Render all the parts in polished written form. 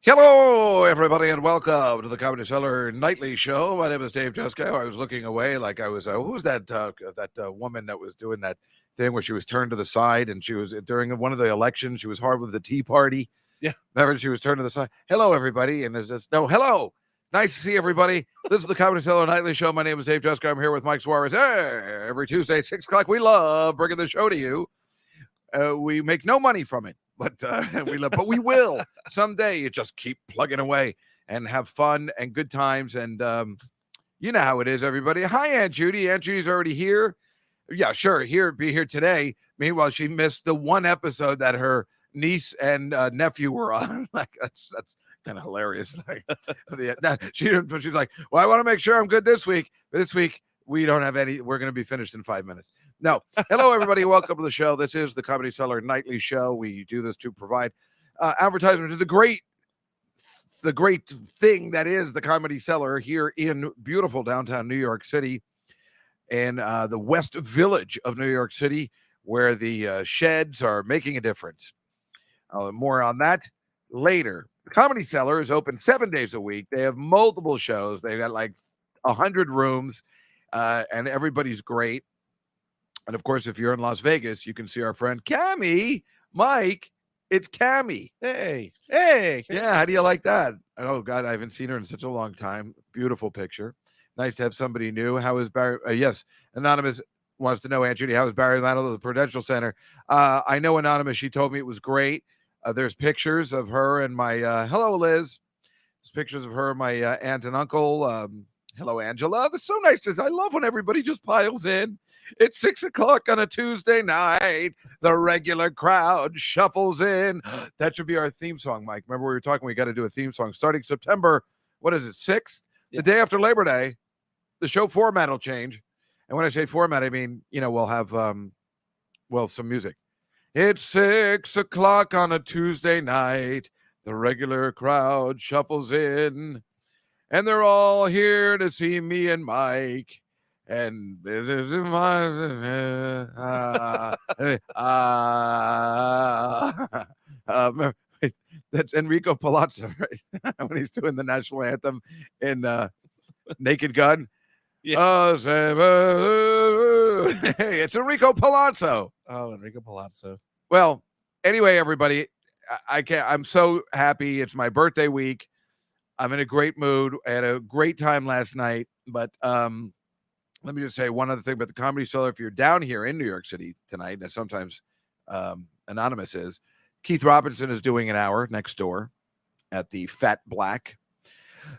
Hello, everybody, and welcome to the Comedy Cellar Nightly Show. My name is Dave Jusko. I was looking away like I was, who was that woman that was doing that thing where she was turned to the side and she was, during one of the elections, she was hard with the Tea Party. Yeah. Remember, she was turned to the side. Hello, everybody. And there's this, no, hello. Nice to see everybody. This is the Comedy Cellar Nightly Show. My name is Dave Jusko. I'm here with Mike Suarez. Hey, every Tuesday at 6 o'clock. We love bringing the show to you. We make no money from it. But we will someday. You just keep plugging away and have fun and good times. And you know how it is, everybody. Hi, Aunt Judy. Aunt Judy's already here. Yeah, sure. Be here today. Meanwhile, she missed the one episode that her niece and nephew were on. Like that's kind of hilarious. Like, she's like, well, I want to make sure I'm good this week. But this week we don't have any. We're going to be finished in 5 minutes. No. Hello, everybody. Welcome to the show. This is the Comedy Cellar Nightly Show. We do this to provide advertisement to the great thing that is the Comedy Cellar here in beautiful downtown New York City and the West Village of New York City, where the sheds are making a difference. More on that later. The Comedy Cellar is open 7 days a week. They have multiple shows. They've got like 100 rooms, and everybody's great. And of course, if you're in Las Vegas, you can see our friend Cammy. Mike, it's Cammy. Hey. Yeah, how do you like that? Oh, God, I haven't seen her in such a long time. Beautiful picture. Nice to have somebody new. How is Barry? Yes, Anonymous wants to know, Aunt Judy, how is Barry Manilow at the Prudential Center? I know Anonymous. She told me it was great. There's pictures of her and my, hello, Liz. There's pictures of her and my aunt and uncle. Hello, Angela. That's so nice. I love when everybody just piles in. It's 6 o'clock on a Tuesday night. The regular crowd shuffles in. That should be our theme song, Mike. Remember we were talking, we got to do a theme song starting September, what is it, 6th? Yeah. The day after Labor Day, the show format will change. And when I say format, I mean, we'll have, some music. It's 6 o'clock on a Tuesday night. The regular crowd shuffles in. And they're all here to see me and Mike. And this is my that's Enrico Palazzo, right? When he's doing the national anthem in Naked Gun. Yeah. Hey, it's Enrico Palazzo. Oh, Enrico Palazzo. Well, anyway, everybody, I'm so happy. It's my birthday week. I'm in a great mood. I had a great time last night, but let me just say one other thing about the Comedy Cellar. If you're down here in New York City tonight, and sometimes Anonymous is, Keith Robinson is doing an hour next door at the Fat Black.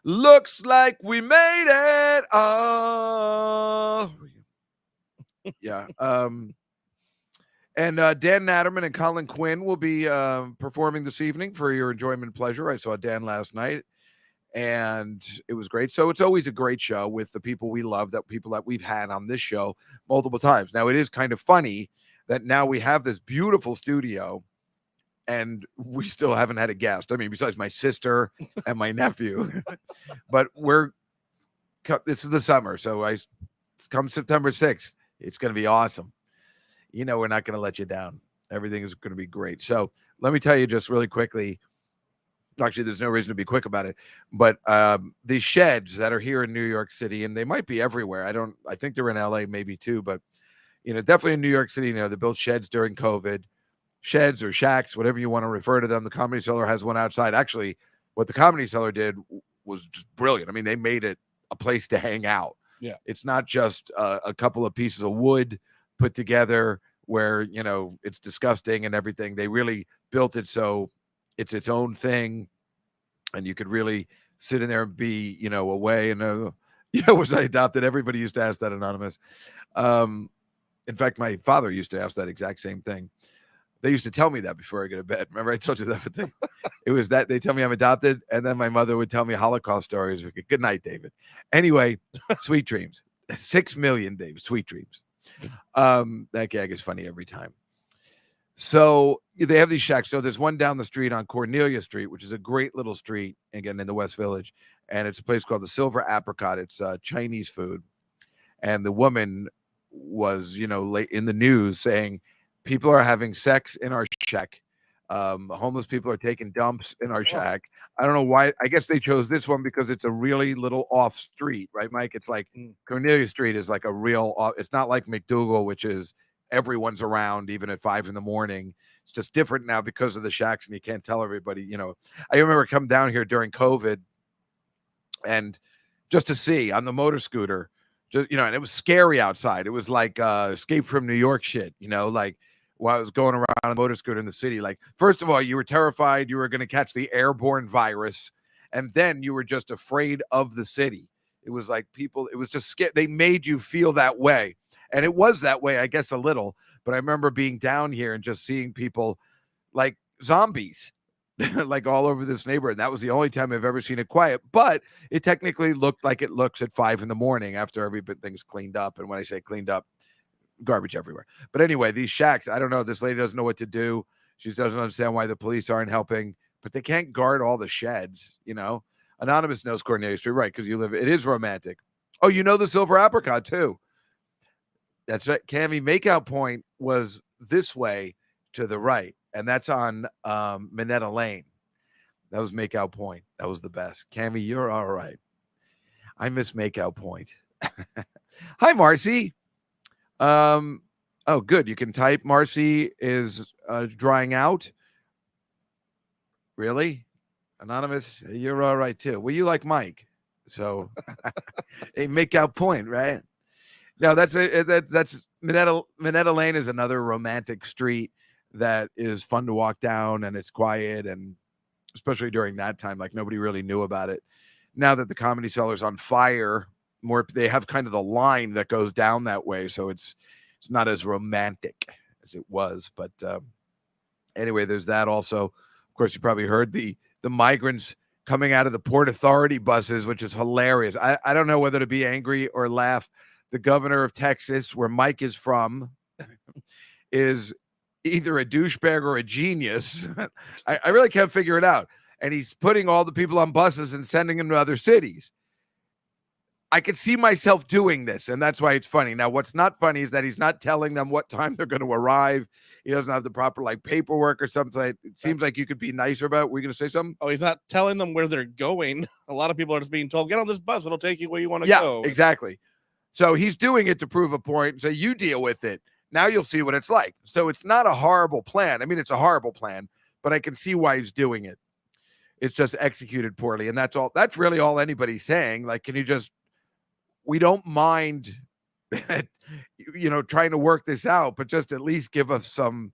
Looks like we made it. Yeah. And Dan Natterman and Colin Quinn will be performing this evening for your enjoyment and pleasure. I saw Dan last night. And it was great. So it's always a great show with the people we love, people that we've had on this show multiple times. Now, it is kind of funny that now we have this beautiful studio and we still haven't had a guest. I mean, besides my sister and my nephew. But this is the summer. So come September 6th, it's going to be awesome. We're not going to let you down. Everything is going to be great. So let me tell you just really quickly. Actually, there's no reason to be quick about it, but the sheds that are here in New York City, and they might be everywhere. I think they're in LA maybe too, but definitely in New York City, they built sheds during COVID, sheds or shacks, whatever you want to refer to them. The Comedy Cellar has one outside. Actually, what the Comedy Cellar did was just brilliant. I mean, they made it a place to hang out. Yeah. It's not just a couple of pieces of wood put together where, it's disgusting and everything. They really built it so it's its own thing, and you could really sit in there and be, away. And was I adopted? Everybody used to ask that, Anonymous. In fact, my father used to ask that exact same thing. They used to tell me that before I go to bed. Remember, I told you that thing. It was that they tell me I'm adopted, and then my mother would tell me Holocaust stories. Good night, David. Anyway, sweet dreams. 6 million, David. Sweet dreams. That gag is funny every time. So they have these shacks. So there's one down the street on Cornelia Street, which is a great little street, again, in the West Village. And it's a place called the Silver Apricot. It's Chinese food. And the woman was, late in the news saying people are having sex in our shack Homeless people are taking dumps in our shack. I don't know why. I guess they chose this one because it's a really little off street, right, Mike? It's like Cornelia Street is like a real. It's not like McDougal, which is everyone's around even at 5 a.m. It's just different now because of the shacks, and you can't tell everybody. I remember coming down here during COVID, and just to see on the motor scooter, and it was scary outside. It was like Escape from New York shit, like. While I was going around on a motor scooter in the city, like, first of all, you were terrified you were going to catch the airborne virus, and then you were just afraid of the city. It was like it was just scared. They made you feel that way, and it was that way, I guess, a little. But I remember being down here and just seeing people like zombies, like all over this neighborhood. And that was the only time I've ever seen it quiet. But it technically looked like it looks at 5 a.m. after everything's cleaned up. And when I say cleaned up, garbage everywhere. But anyway, these shacks, I don't know. This lady doesn't know what to do. She doesn't understand why the police aren't helping, but they can't guard all the sheds, Anonymous knows Cornelia Street, right? Because it is romantic. Oh, the Silver Apricot too. That's right. Cammy, Makeout Point was this way to the right, and that's on Minetta Lane. That was Makeout Point. That was the best. Cammy, you're all right. I miss Makeout Point. Hi, Marcy. Oh, good. You can type. Marcy is drying out. Really? Anonymous, you're all right too. Well, you like Mike, so a Makeout Point, right? No, that's Minetta Lane is another romantic street that is fun to walk down, and it's quiet, and especially during that time, like nobody really knew about it. Now that the Comedy Cellar's on fire, they have kind of the line that goes down that way, so it's not as romantic as it was. But anyway, there's that also. Of course, you probably heard the migrants coming out of the Port Authority buses, which is hilarious. I don't know whether to be angry or laugh. The governor of Texas, where Mike is from, is either a douchebag or a genius. I really can't figure it out. And he's putting all the people on buses and sending them to other cities. I could see myself doing this, and that's why it's funny. Now, what's not funny is that he's not telling them what time they're going to arrive. He doesn't have the proper paperwork or something. It seems like you could be nicer about it. Were you going to say something? Oh, he's not telling them where they're going. A lot of people are just being told, get on this bus. It'll take you where you want to go. Yeah, exactly. So he's doing it to prove a point and say, you deal with it. Now you'll see what it's like. So it's not a horrible plan. I mean, it's a horrible plan, but I can see why he's doing it. It's just executed poorly. And that's all. That's really all anybody's saying. Like, can you just, we don't mind, trying to work this out, but just at least give us some,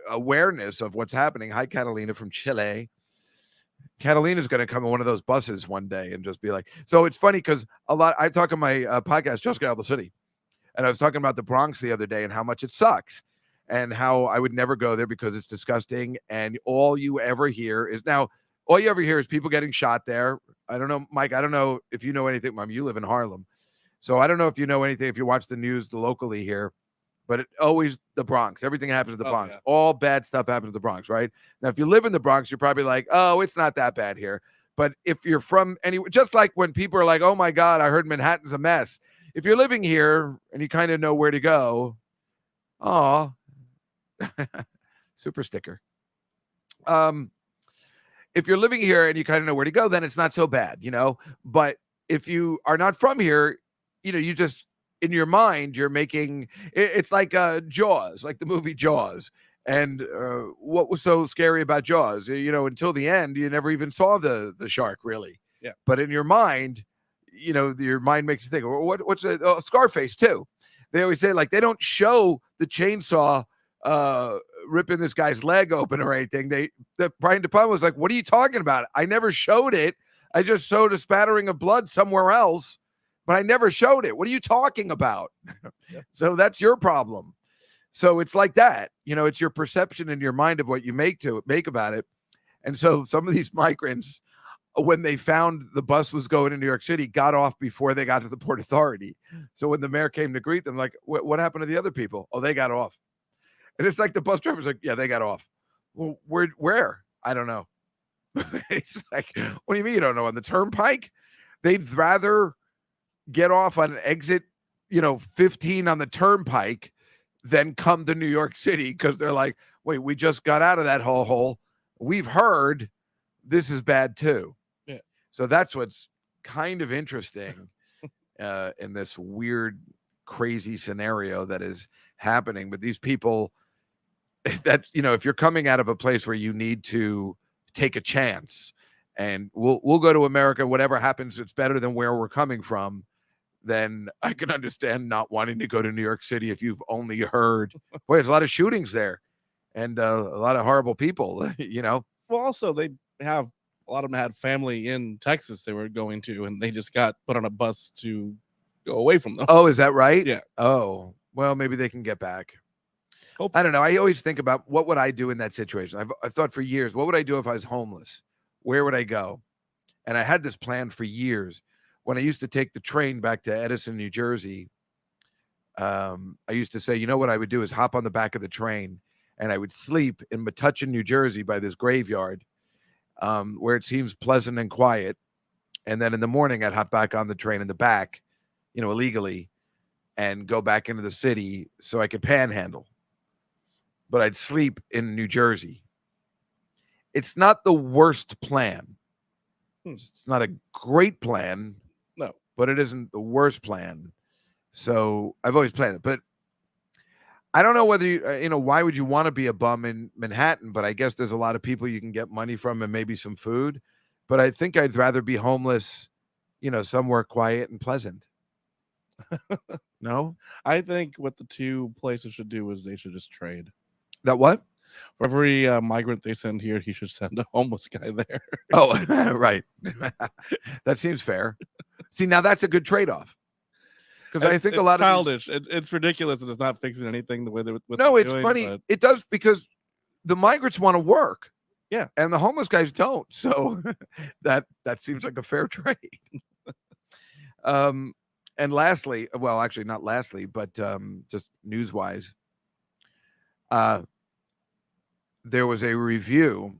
awareness of what's happening. Hi, Catalina from Chile. Catalina's going to come in one of those buses one day and just be like, so it's funny because I talk on my podcast, Just Got Out of the City. And I was talking about the Bronx the other day and how much it sucks and how I would never go there because it's disgusting. And all you ever hear is people getting shot there. I don't know, Mike, I don't know if you know anything. Mom, you live in Harlem. So I don't know if you know anything, if you watch the news locally here, but it always the Bronx. Everything happens in the Bronx. Yeah. All bad stuff happens in the Bronx, right? Now, if you live in the Bronx, you're probably like, oh, it's not that bad here. But if you're from anywhere, just like when people are like, oh my God, I heard Manhattan's a mess. If you're living here and you kind of know where to go, oh, super sticker. If you're living here and you kind of know where to go, then it's not so bad, But if you are not from here, you just, in your mind, you're making, it's like Jaws, like the movie Jaws. And what was so scary about Jaws? Until the end, you never even saw the shark, really. Yeah. But in your mind, your mind makes you think, what's it? Oh, Scarface, too. They always say, like, they don't show the chainsaw ripping this guy's leg open or anything. Brian De Palma was like, what are you talking about? I never showed it. I just showed a spattering of blood somewhere else, but I never showed it. What are you talking about? Yep. So that's your problem. So it's like that, it's your perception in your mind of what you make about it. And so some of these migrants, when they found the bus was going to New York City, got off before they got to the Port Authority. So when the mayor came to greet them, like, what happened to the other people? Oh, they got off. And it's like the bus driver's like, yeah, they got off. Well, where? I don't know. It's like, what do you mean you don't know? On the turnpike? They'd rather get off on exit, 15 on the turnpike then come to New York City because they're like, wait, we just got out of that hole. We've heard this is bad too. Yeah. So that's what's kind of interesting in this weird, crazy scenario that is happening. But these people that, if you're coming out of a place where you need to take a chance and we'll go to America, whatever happens, it's better than where we're coming from, then I can understand not wanting to go to New York City if you've only heard, boy, there's a lot of shootings there and a lot of horrible people, Well, also, they have a lot of them had family in Texas they were going to, and they just got put on a bus to go away from them. Oh, is that right? Yeah. Oh, well, maybe they can get back. Hope. I don't know. I always think about what would I do in that situation. I've thought for years, what would I do if I was homeless? Where would I go? And I had this plan for years. When I used to take the train back to Edison, New Jersey, I used to say, what I would do is hop on the back of the train and I would sleep in Metuchen, New Jersey by this graveyard where it seems pleasant and quiet. And then in the morning, I'd hop back on the train in the back, illegally and go back into the city so I could panhandle. But I'd sleep in New Jersey. It's not the worst plan. It's not a great plan. No. But it isn't the worst plan. So I've always planned it. But I don't know whether why would you want to be a bum in Manhattan? But I guess there's a lot of people you can get money from and maybe some food. But I think I'd rather be homeless, somewhere quiet and pleasant. No? I think what the two places should do is they should just trade. That what? For every migrant they send here, he should send a homeless guy there. Oh, right. That seems fair. See, now that's a good trade-off. Because I think a lot childish. It's ridiculous and it's not fixing anything the way they're. No, it's funny. But it does because the migrants want to work. Yeah. And the homeless guys don't. So that seems like a fair trade. And lastly, well, actually not lastly, but just news-wise, there was a review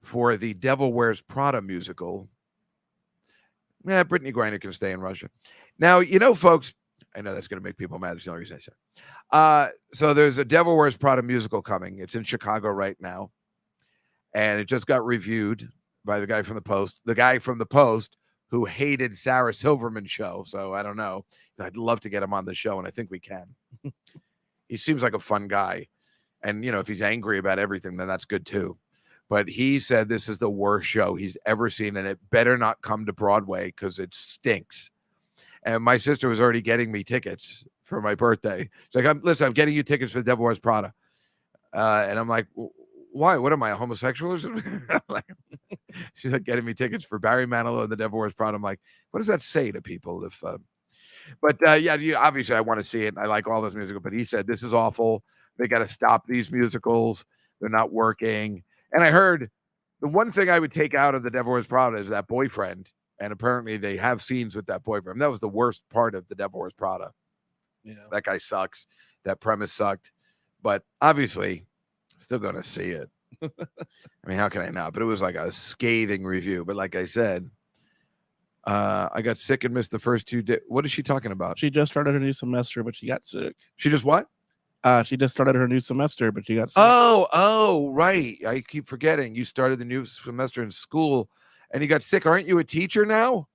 for the Devil Wears Prada musical. Yeah, Brittany Griner can stay in Russia. Now, folks, I know that's going to make people mad. That's the only reason I said. So there's a Devil Wears Prada musical coming. It's in Chicago right now. And it just got reviewed by the guy from the Post. The guy from the Post who hated Sarah Silverman's show. So I don't know. I'd love to get him on the show, and I think we can. He seems like a fun guy. And, if he's angry about everything, then that's good too. But he said this is the worst show he's ever seen, and it better not come to Broadway because it stinks. And my sister was already getting me tickets for my birthday. She's like, listen, I'm getting you tickets for the Devil Wears Prada. And I'm like, why? What am I, a homosexual or something? She's like getting me tickets for Barry Manilow and the Devil Wears Prada. I'm like, what does that say to people? But obviously I want to see it. I like all those musicals, but he said, this is awful. They got to stop these musicals. They're not working. And I heard the one thing I would take out of the Devil Wears Prada is that boyfriend. And apparently they have scenes with that boyfriend. That was the worst part of the Devil Wears Prada. Yeah. That guy sucks. That premise sucked. But obviously, still going to see it. I mean, how can I not? But it was like a scathing review. But like I said, I got sick and missed the first 2 days. What is she talking about? She just started her new semester, but she got sick. She just what? She just started her new semester, but she got sick. Oh, right. I keep forgetting. You started the new semester in school and you got sick. Aren't you a teacher now?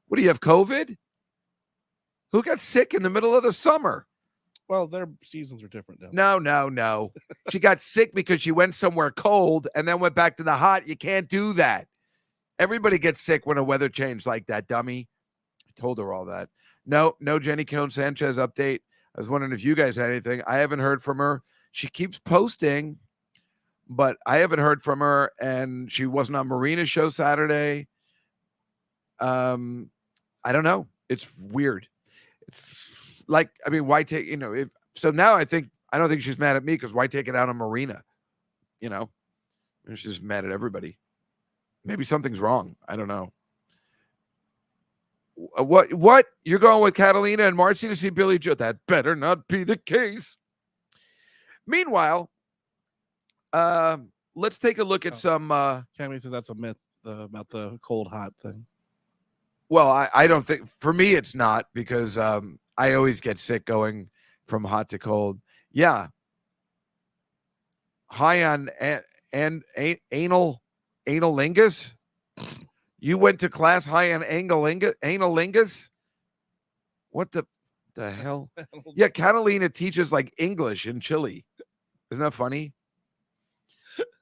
What do you have, COVID? Who got sick in the middle of the summer? Well, their seasons are different No. now. She got sick because she went somewhere cold and then went back to the hot. You can't do that. Everybody gets sick when a weather change like that, dummy. I told her all that. No Jenny Cone Sanchez update. I was wondering if you guys had anything. I haven't heard from her. She keeps posting, but I haven't heard from her, and she wasn't on Marina's show Saturday. I don't know. It's weird. It's like, I mean, why take, so now I don't think she's mad at me because why take it out on Marina? She's just mad at everybody. Maybe something's wrong. I don't know. What? You're going with Catalina and Marcy to see Billy Joe? That better not be the case. Meanwhile, let's take a look at some. Cammy says that's a myth about the cold hot thing. Well, I don't think, for me it's not, because I always get sick going from hot to cold. Yeah. High on analingus. You went to class high on analingus? What the hell? Yeah, Catalina teaches like English in Chile. Isn't that funny?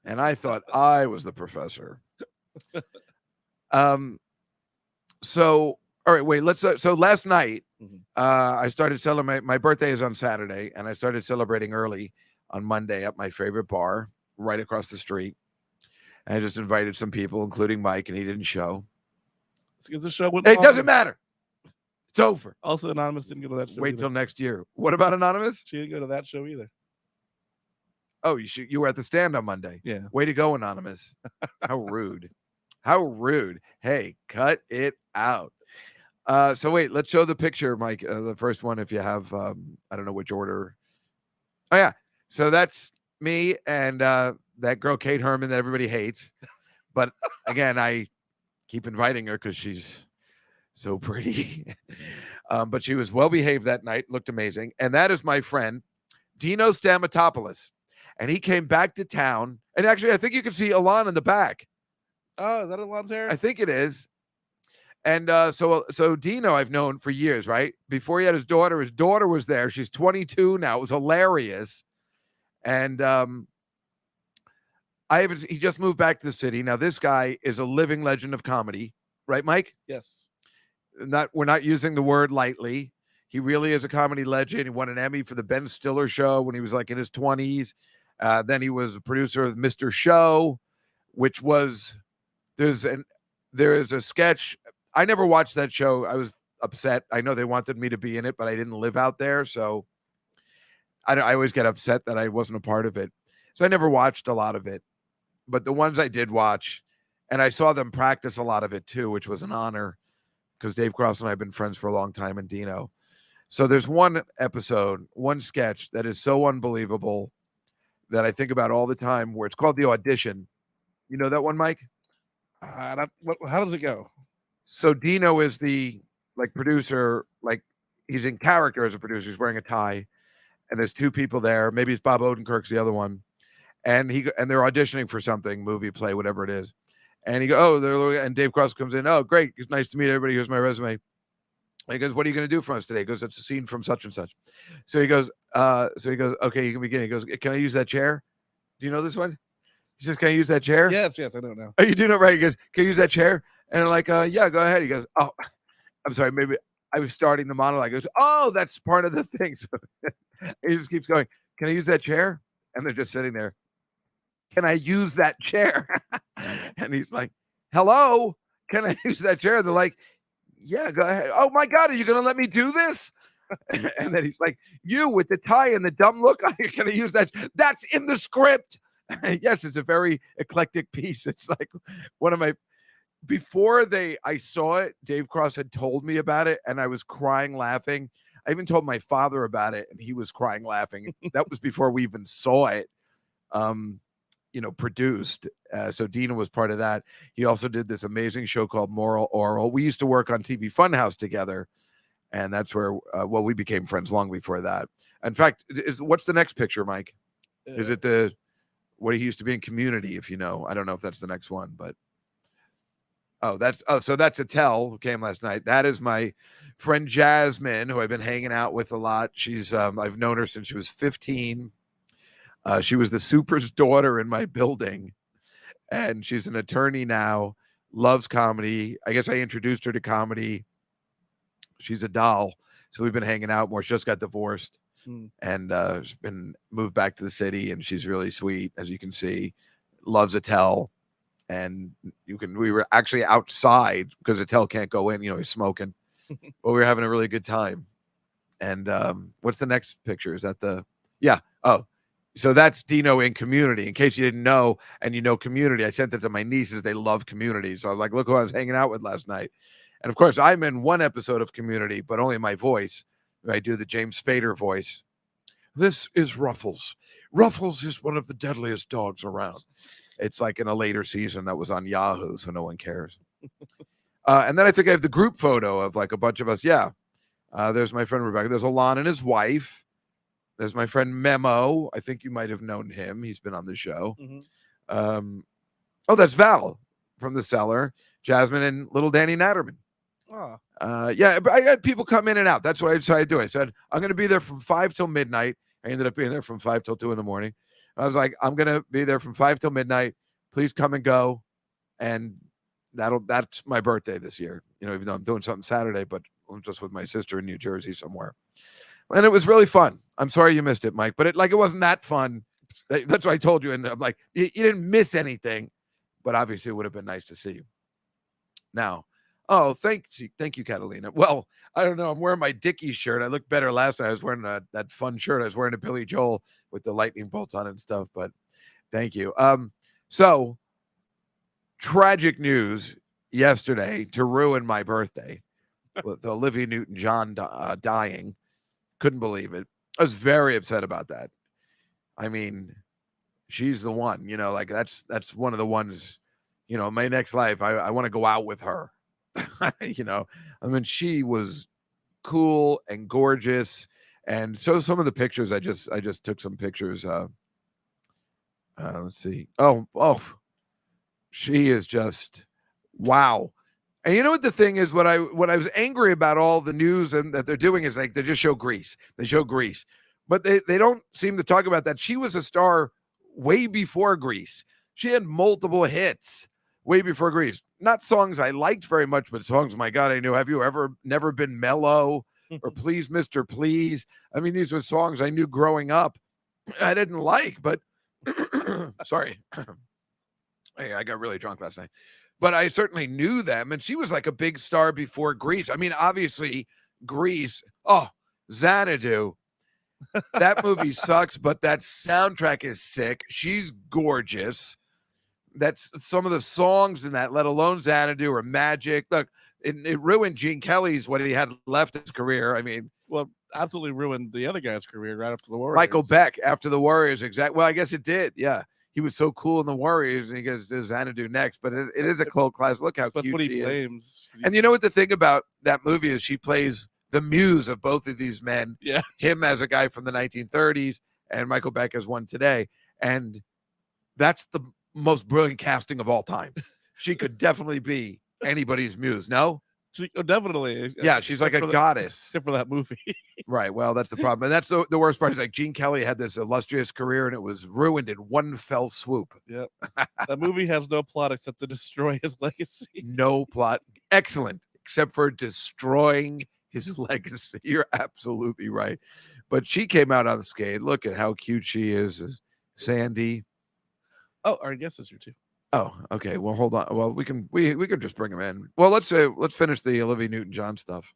And I thought I was the professor. So all right, wait, let's so last night I started celebrating. My birthday is on Saturday, and I started celebrating early on Monday at my favorite bar right across the street. And I just invited some people, including Mike, and he didn't show. It's because the show went. It doesn't matter. It's over. Also, Anonymous didn't go to that show. Wait till next year. What about Anonymous? She didn't go to that show either. Oh, you were at the stand on Monday. Yeah. Way to go, Anonymous. How rude. How rude. Hey, cut it out. So wait, let's show the picture, Mike. The first one, if you have, I don't know which order. Oh yeah. So that's me and that girl, Kate Herman, that everybody hates. But again, I keep inviting her because she's so pretty. But she was well behaved that night, looked amazing. And that is my friend, Dino Stamitopoulos. And he came back to town. And actually, I think you can see Alon in the back. Oh, is that Alon's hair? I think it is. And so Dino I've known for years, right? Before he had his daughter was there. She's 22 now. It was hilarious. And he just moved back to the city. Now, this guy is a living legend of comedy. Right, Mike? Yes. We're not using the word lightly. He really is a comedy legend. He won an Emmy for the Ben Stiller Show when he was like in his 20s. Then he was a producer of Mr. Show, which was there is a sketch. I never watched that show. I was upset. I know they wanted me to be in it, but I didn't live out there, so I always get upset that I wasn't a part of it. So I never watched a lot of it. But the ones I did watch, and I saw them practice a lot of it too, which was an honor because Dave Cross and I have been friends for a long time, and Dino. So there's one episode, one sketch that is so unbelievable that I think about all the time, where it's called The Audition. You know that one, Mike? How does it go? So Dino is the producer, he's in character as a producer. He's wearing a tie, and there's two people there. Maybe it's Bob Odenkirk's the other one, and they're auditioning for something, movie, play, whatever it is. And he goes, and Dave Cross comes in. Oh, great! It's nice to meet everybody. Here's my resume. And he goes, what are you going to do for us today? He goes, it's a scene from such and such. So he goes, okay, you can begin. He goes, can I use that chair? Do you know this one? He says, can I use that chair? Yes, I don't know. Oh, you do know, right? He goes, can you use that chair? And I'm like, yeah, go ahead. He goes, oh, I'm sorry. Maybe I was starting the monologue. He goes, oh, that's part of the thing. So he just keeps going, can I use that chair? And they're just sitting there. Can I use that chair? And he's like, hello, can I use that chair? They're like, yeah, go ahead. Oh my God, are you going to let me do this? And then he's like, you with the tie and the dumb look, are you going to use that? That's in the script. Yes, it's a very eclectic piece. It's like one of my, I saw it, Dave Cross had told me about it, and I was crying, laughing. I even told my father about it, and he was crying, laughing. That was before we even saw it, produced. So Dina was part of that. He also did this amazing show called Moral Oral. We used to work on TV Funhouse together, and that's where, we became friends long before that. In fact, what's the next picture, Mike? Is it what he used to be in Community, if you know? I don't know if that's the next one, but so that's Attell, who came last night. That is my friend Jasmine, who I've been hanging out with a lot. She's I've known her since she was 15. She was the super's daughter in my building, and she's an attorney now, loves comedy. I guess I introduced her to comedy. She's a doll, so we've been hanging out more. She just got divorced, and she's been moved back to the city, and she's really sweet, as you can see. Loves Attell. And we were actually outside because Attell can't go in, he's smoking, but we were having a really good time. And what's the next picture? Is that so that's Dino in Community. In case you didn't know, and Community, I sent it to my nieces. They love Community. So I was like, look who I was hanging out with last night. And of course, I'm in one episode of Community, but only my voice. I do the James Spader voice. This is Ruffles. Ruffles is one of the deadliest dogs around. It's like in a later season that was on Yahoo, so no one cares. And then I think I have the group photo of like a bunch of us. Yeah. There's my friend Rebecca. There's Alon and his wife. There's my friend Memo. I think you might have known him. He's been on the show. Mm-hmm. Oh, that's Val from the Cellar, Jasmine, and little Danny Natterman. Oh. Yeah, but I had people come in and out. That's what I decided to do. I said, I'm going to be there from 5 till midnight. I ended up being there from 5 till 2 in the morning. I was like, I'm going to be there from 5 till midnight. Please come and go. And that's my birthday this year. Even though I'm doing something Saturday, but I'm just with my sister in New Jersey somewhere. And it was really fun. I'm sorry you missed it, Mike, but it wasn't that fun. That's what I told you. And I'm like, you didn't miss anything, but obviously it would have been nice to see you. Now, thank you, Catalina. Well, I don't know. I'm wearing my Dickies shirt. I looked better last night. I was wearing that fun shirt. I was wearing a Billy Joel with the lightning bolts on it and stuff, but thank you. So tragic news yesterday to ruin my birthday with Olivia Newton-John dying. Couldn't believe it. I was very upset about that. I mean, she's the one, like that's one of the ones, my next life, I want to go out with her. I mean, she was cool and gorgeous. And so some of the pictures, I just took some pictures. Let's see. Oh, she is just, wow. And you know what the thing is, what I was angry about all the news and that they're doing is like, they just show Grease. They show Grease, but they don't seem to talk about that. She was a star way before Grease. She had multiple hits way before Grease. Not songs I liked very much, but songs, my God, I knew. Have you ever never been mellow or Please, Mr. Please? I mean, these were songs I knew growing up. I didn't like, but sorry. Hey, I got really drunk last night. But I certainly knew them, and she was like a big star before Grease. I mean, obviously, Grease. Oh, Xanadu. That movie sucks, but that soundtrack is sick. She's gorgeous. That's some of the songs in that, let alone Xanadu or Magic. Look, it ruined Gene Kelly's what he had left his career. I mean, well, absolutely ruined the other guy's career right after the Warriors. Michael Beck after the Warriors, exactly. Well, I guess it did. Yeah. He was so cool in the Warriors, and he goes, "Does Xanadu next?" But it is a cult class. Look how cute she is. And you know what the thing about that movie is? She plays the muse of both of these men. Yeah, him as a guy from the 1930s, and Michael Beck as one today. And that's the most brilliant casting of all time. She could definitely be anybody's muse. No. Definitely. Yeah, she's like a goddess. Except for that movie. Right. Well, that's the problem. And that's the worst part is like Gene Kelly had this illustrious career and it was ruined in one fell swoop. Yep. That movie has no plot except to destroy his legacy. No plot. Excellent. Except for destroying his legacy. You're absolutely right. But she came out unscathed. Look at how cute she is. Sandy. Oh, our guest is here too. Oh, okay. Well, hold on. Well, we can just bring him in. Well, let's finish the Olivia Newton-John stuff.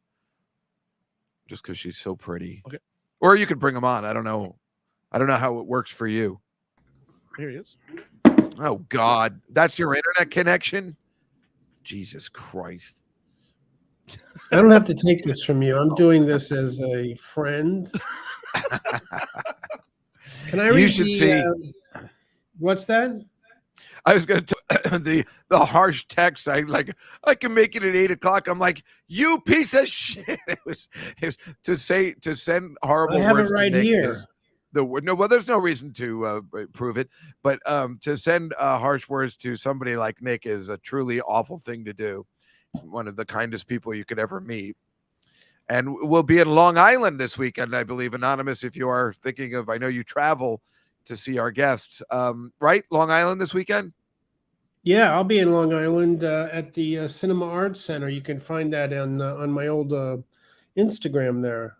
Just because she's so pretty. Okay. Or you could bring him on. I don't know how it works for you. Here he is. Oh God, that's your internet connection? Jesus Christ. I don't have to take this from you. I'm doing this as a friend. Can I read You should see. What's that? I was going to the harsh text. I can make it at 8:00. I'm like, you piece of shit. It was to send horrible I have words it right to Nick here. Well, there's no reason to prove it, but to send harsh words to somebody like Nick is a truly awful thing to do. One of the kindest people you could ever meet. And we'll be in Long Island this weekend, I believe. Anonymous, if you are thinking of, I know you travel to see our guests, right? Long Island this weekend? Yeah, I'll be in Long Island at the Cinema Arts Center. You can find that on my old Instagram there.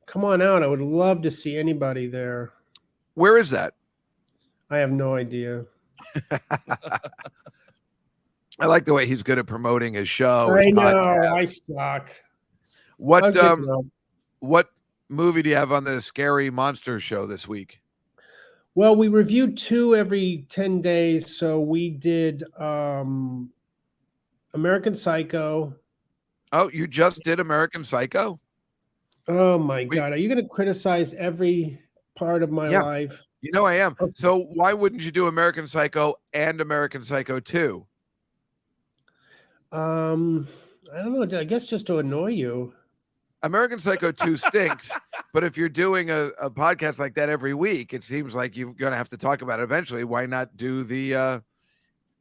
Come on out. I would love to see anybody there. Where is that? I have no idea. I like the way he's good at promoting his show. I his know. podcast. I suck. What movie do you have on the Scary Monster show this week? Well, we review 2 every 10 days. So we did American Psycho. Oh, you just did American Psycho? Oh, my God. Are you going to criticize every part of my life? You know I am. Okay. So why wouldn't you do American Psycho and American Psycho 2? I don't know. I guess just to annoy you. American Psycho 2 stinks, but if you're doing a podcast like that every week, it seems like you're going to have to talk about it eventually. Why not do the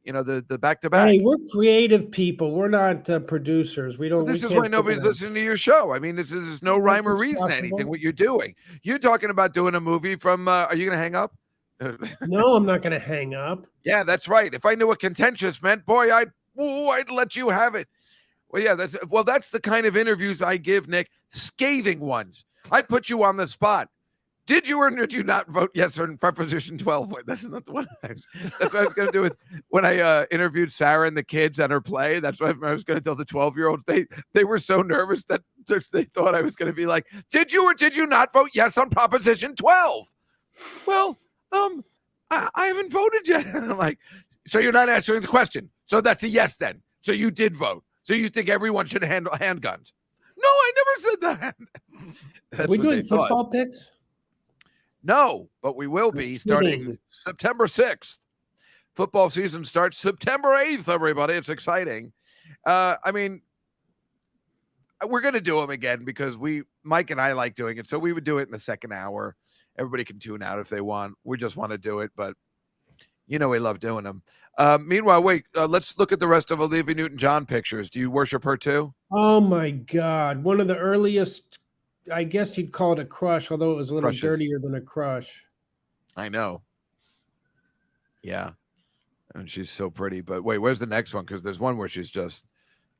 the back-to-back? Hey, we're creative people. We're not producers. We don't. This we is can't why nobody's figure listening to your show. I mean, this is no Well, rhyme or it's reason to anything possible. what you're doing. You're talking about doing a movie from. Are you going to hang up? No, I'm not going to hang up. Yeah, that's right. If I knew what contentious meant, boy, I'd let you have it. Well, yeah, that's the kind of interviews I give, Nick. Scathing ones. I put you on the spot. Did you or did you not vote yes on Proposition 12? Wait, that's not the one. That's what I was going to do with when I interviewed Sarah and the kids at her play. That's what I was going to tell the 12-year-olds. They were so nervous that they thought I was going to be like, did you or did you not vote yes on Proposition 12? Well, I haven't voted yet. And I'm like, so you're not answering the question. So that's a yes then. So you did vote. So you think everyone should handle handguns? No, I never said that. That's Are we what doing they thought. football picks? No, but we will be starting September 6th. Football season starts September 8th, everybody. It's exciting. I mean, we're going to do them again because Mike and I like doing it. So we would do it in the second hour. Everybody can tune out if they want. We just want to do it, but we love doing them. Meanwhile, wait, let's look at the rest of Olivia Newton-John pictures. Do you worship her too? Oh my God. One of the earliest, I guess you'd call it a crush, although it was a little Crushes. dirtier than a crush. I know. Yeah. And she's so pretty. But wait, where's the next one? Because there's one where she's just,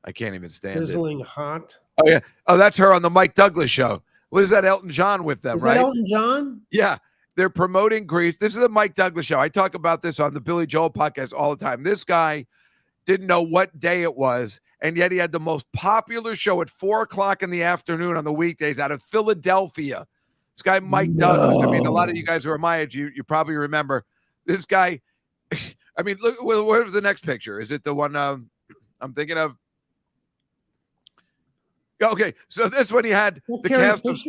I can't even stand Sizzling it. hot. Oh, yeah. Oh, that's her on the Mike Douglas show. What is that? Elton John with them, Is right? that Elton John? Yeah. They're promoting Grease. This is the Mike Douglas show. I talk about this on the Billy Joel podcast all the time. This guy didn't know what day it was, and yet he had the most popular show at 4:00 in the afternoon on the weekdays out of Philadelphia. This guy, Mike Douglas. I mean, a lot of you guys who are my age, you probably remember this guy. I mean, look, where's the next picture? Is it the one I'm thinking of? Okay, so that's when he had the cast of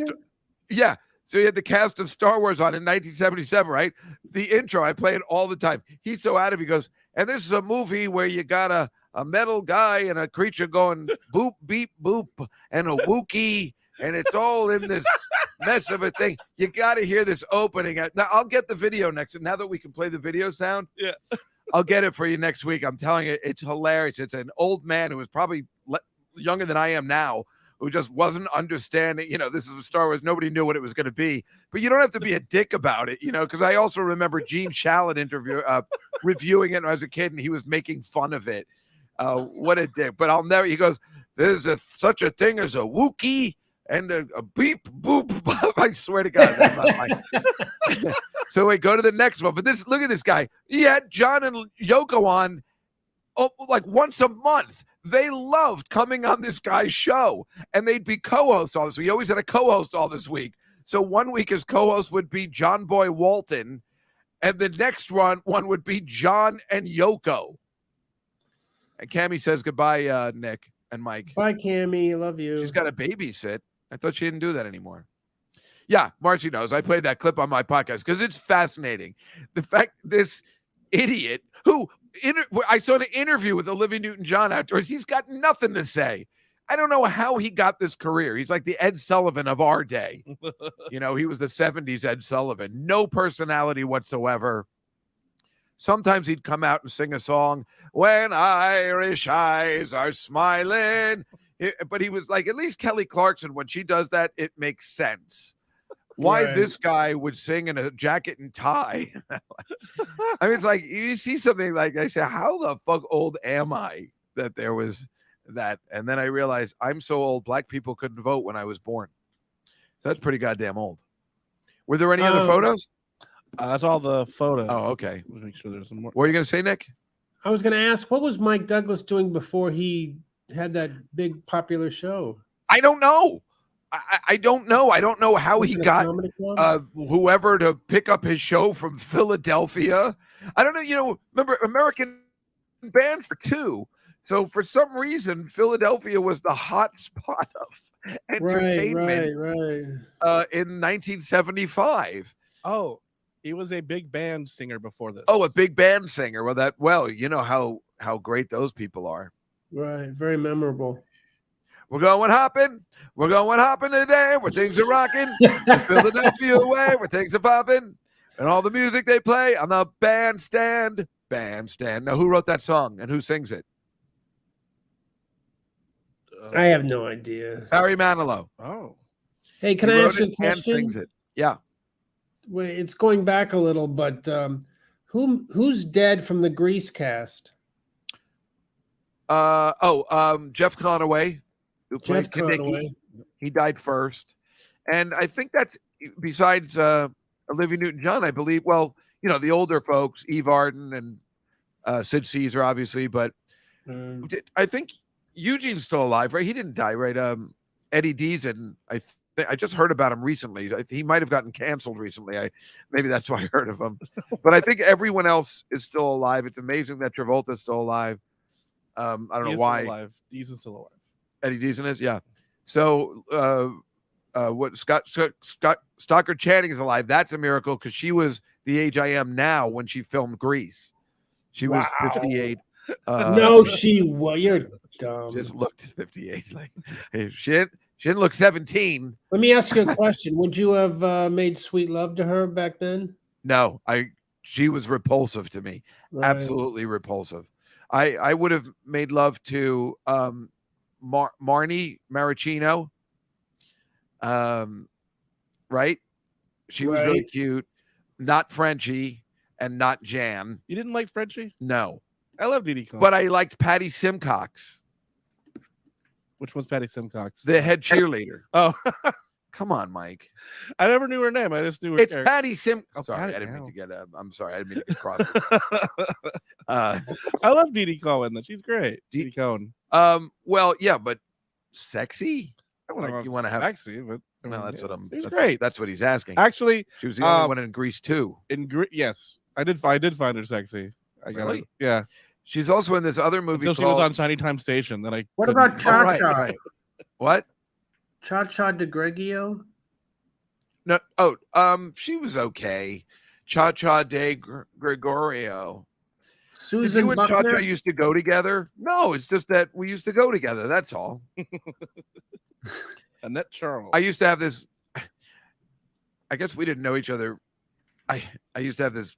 yeah. So he had the cast of Star Wars on in 1977, right? The intro, I play it all the time. He's so out of it. He goes, and this is a movie where you got a metal guy and a creature going boop, beep, boop, and a Wookiee, and it's all in this mess of a thing. You got to hear this opening. Now, I'll get the video next. Now that we can play the video sound, Yeah, I'll get it for you next week. I'm telling you, it's hilarious. It's an old man who was probably younger than I am now, who just wasn't understanding, this is a Star Wars. Nobody knew what it was going to be, but you don't have to be a dick about it, because I also remember Gene Shalit reviewing it as a kid, and he was making fun of it. What a dick. But I'll never, he goes, there's such a thing as a Wookiee and a beep, boop. I swear to God. That's not mine. So we go to the next one, but look at this guy. He had John and Yoko on like once a month. They loved coming on this guy's show, and they'd be co-hosts all this week. We always had a co-host all this week. So one week his co-host would be John Boy Walton, and the next one would be John and Yoko. And Cammie says goodbye, Nick and Mike. Bye, Cammie. I love you. She's got to babysit. I thought she didn't do that anymore. Yeah, Marcy knows. I played that clip on my podcast because it's fascinating. The fact this idiot who I saw an interview with Olivia Newton-John afterwards. He's got nothing to say. I don't know how he got this career. He's like the Ed Sullivan of our day. He was the 70s Ed Sullivan. No personality whatsoever. Sometimes he'd come out and sing a song, When Irish Eyes Are Smiling. But he was like, at least Kelly Clarkson, when she does that, it makes sense. Why this guy would sing in a jacket and tie. I mean, it's like you see something like I say, how the fuck old am I that there was that? And then I realized I'm so old, black people couldn't vote when I was born. So that's pretty goddamn old. Were there any other photos? That's all the photos. Oh, okay. We'll make sure there's some more. What were you going to say, Nick? I was going to ask, what was Mike Douglas doing before he had that big popular show? I don't know. I don't know. I don't know how he got whoever to pick up his show from Philadelphia. I don't know. Remember American bands for two. So for some reason, Philadelphia was the hot spot of entertainment in 1975. Oh, he was a big band singer before this. Oh, a big band singer. Well, you know how great those people are. Right. Very memorable. We're going hopping. We're going hopping today where things are rocking. It's Philadelphia way where things are popping. And all the music they play on the bandstand. Bandstand. Now, who wrote that song and who sings it? I have no idea. Barry Manilow. Oh. Hey, can He I wrote ask you a it and question? sings it. Yeah. Wait, it's going back a little, but who's dead from the Grease cast? Jeff Conaway, who played Jeff Conaway. Kinnicky. He died first. And I think that's besides Olivia Newton-John, I believe. Well, you know, the older folks, Eve Arden and Sid Caesar, obviously, but I think Eugene's still alive, right? He didn't die, right? Eddie Deason, I just heard about him recently. He might have gotten canceled recently. Maybe that's why I heard of him. But I think everyone else is still alive. It's amazing that Travolta's still alive. I don't know why. Alive. Deason's still alive. Eddie Deason is, yeah. So what Stockard Channing is alive. That's a miracle because she was the age I am now when she filmed Grease. She was 58. No, you're dumb. Just looked 58. Like she didn't look 17. Let me ask you a question. Would you have made sweet love to her back then? No, she was repulsive to me. Right. Absolutely repulsive. I would have made love to Marnie Maricino. Right? She was really cute. Not Frenchie and not Jan. You didn't like Frenchie? No. I love Didi Con. But I liked Patty Simcox. Which one's Patty Simcox? The head cheerleader. Oh. Come on, Mike. I never knew her name. I just knew her. It's character. Patty Sim. Oh, sorry, Patty- I didn't mean ow. to get. I'm sorry, I didn't mean to get cross. I love Didi Cohen. She's great. Didi Cohen. Well, yeah, but sexy. Well, You want to have? sexy, but I No, mean, that's yeah, what I'm. She's that's, great. That's what he's asking. Actually, She was the only one in Grease too. Yes, I did find her sexy. I got Really? it. Yeah. She's also in this other movie Until she called. was on Tiny Time Station. Then I. What couldn't- about Cha right, Cha? right. What? Cha Cha de Greggio? No. Oh, she was okay. Cha Cha de Gregorio. Did Susan you and Cha Cha Buckner? used to go together? No, it's just that we used to go together. That's all. Annette Charles. I used to have this. I guess we didn't know each other. I used to have this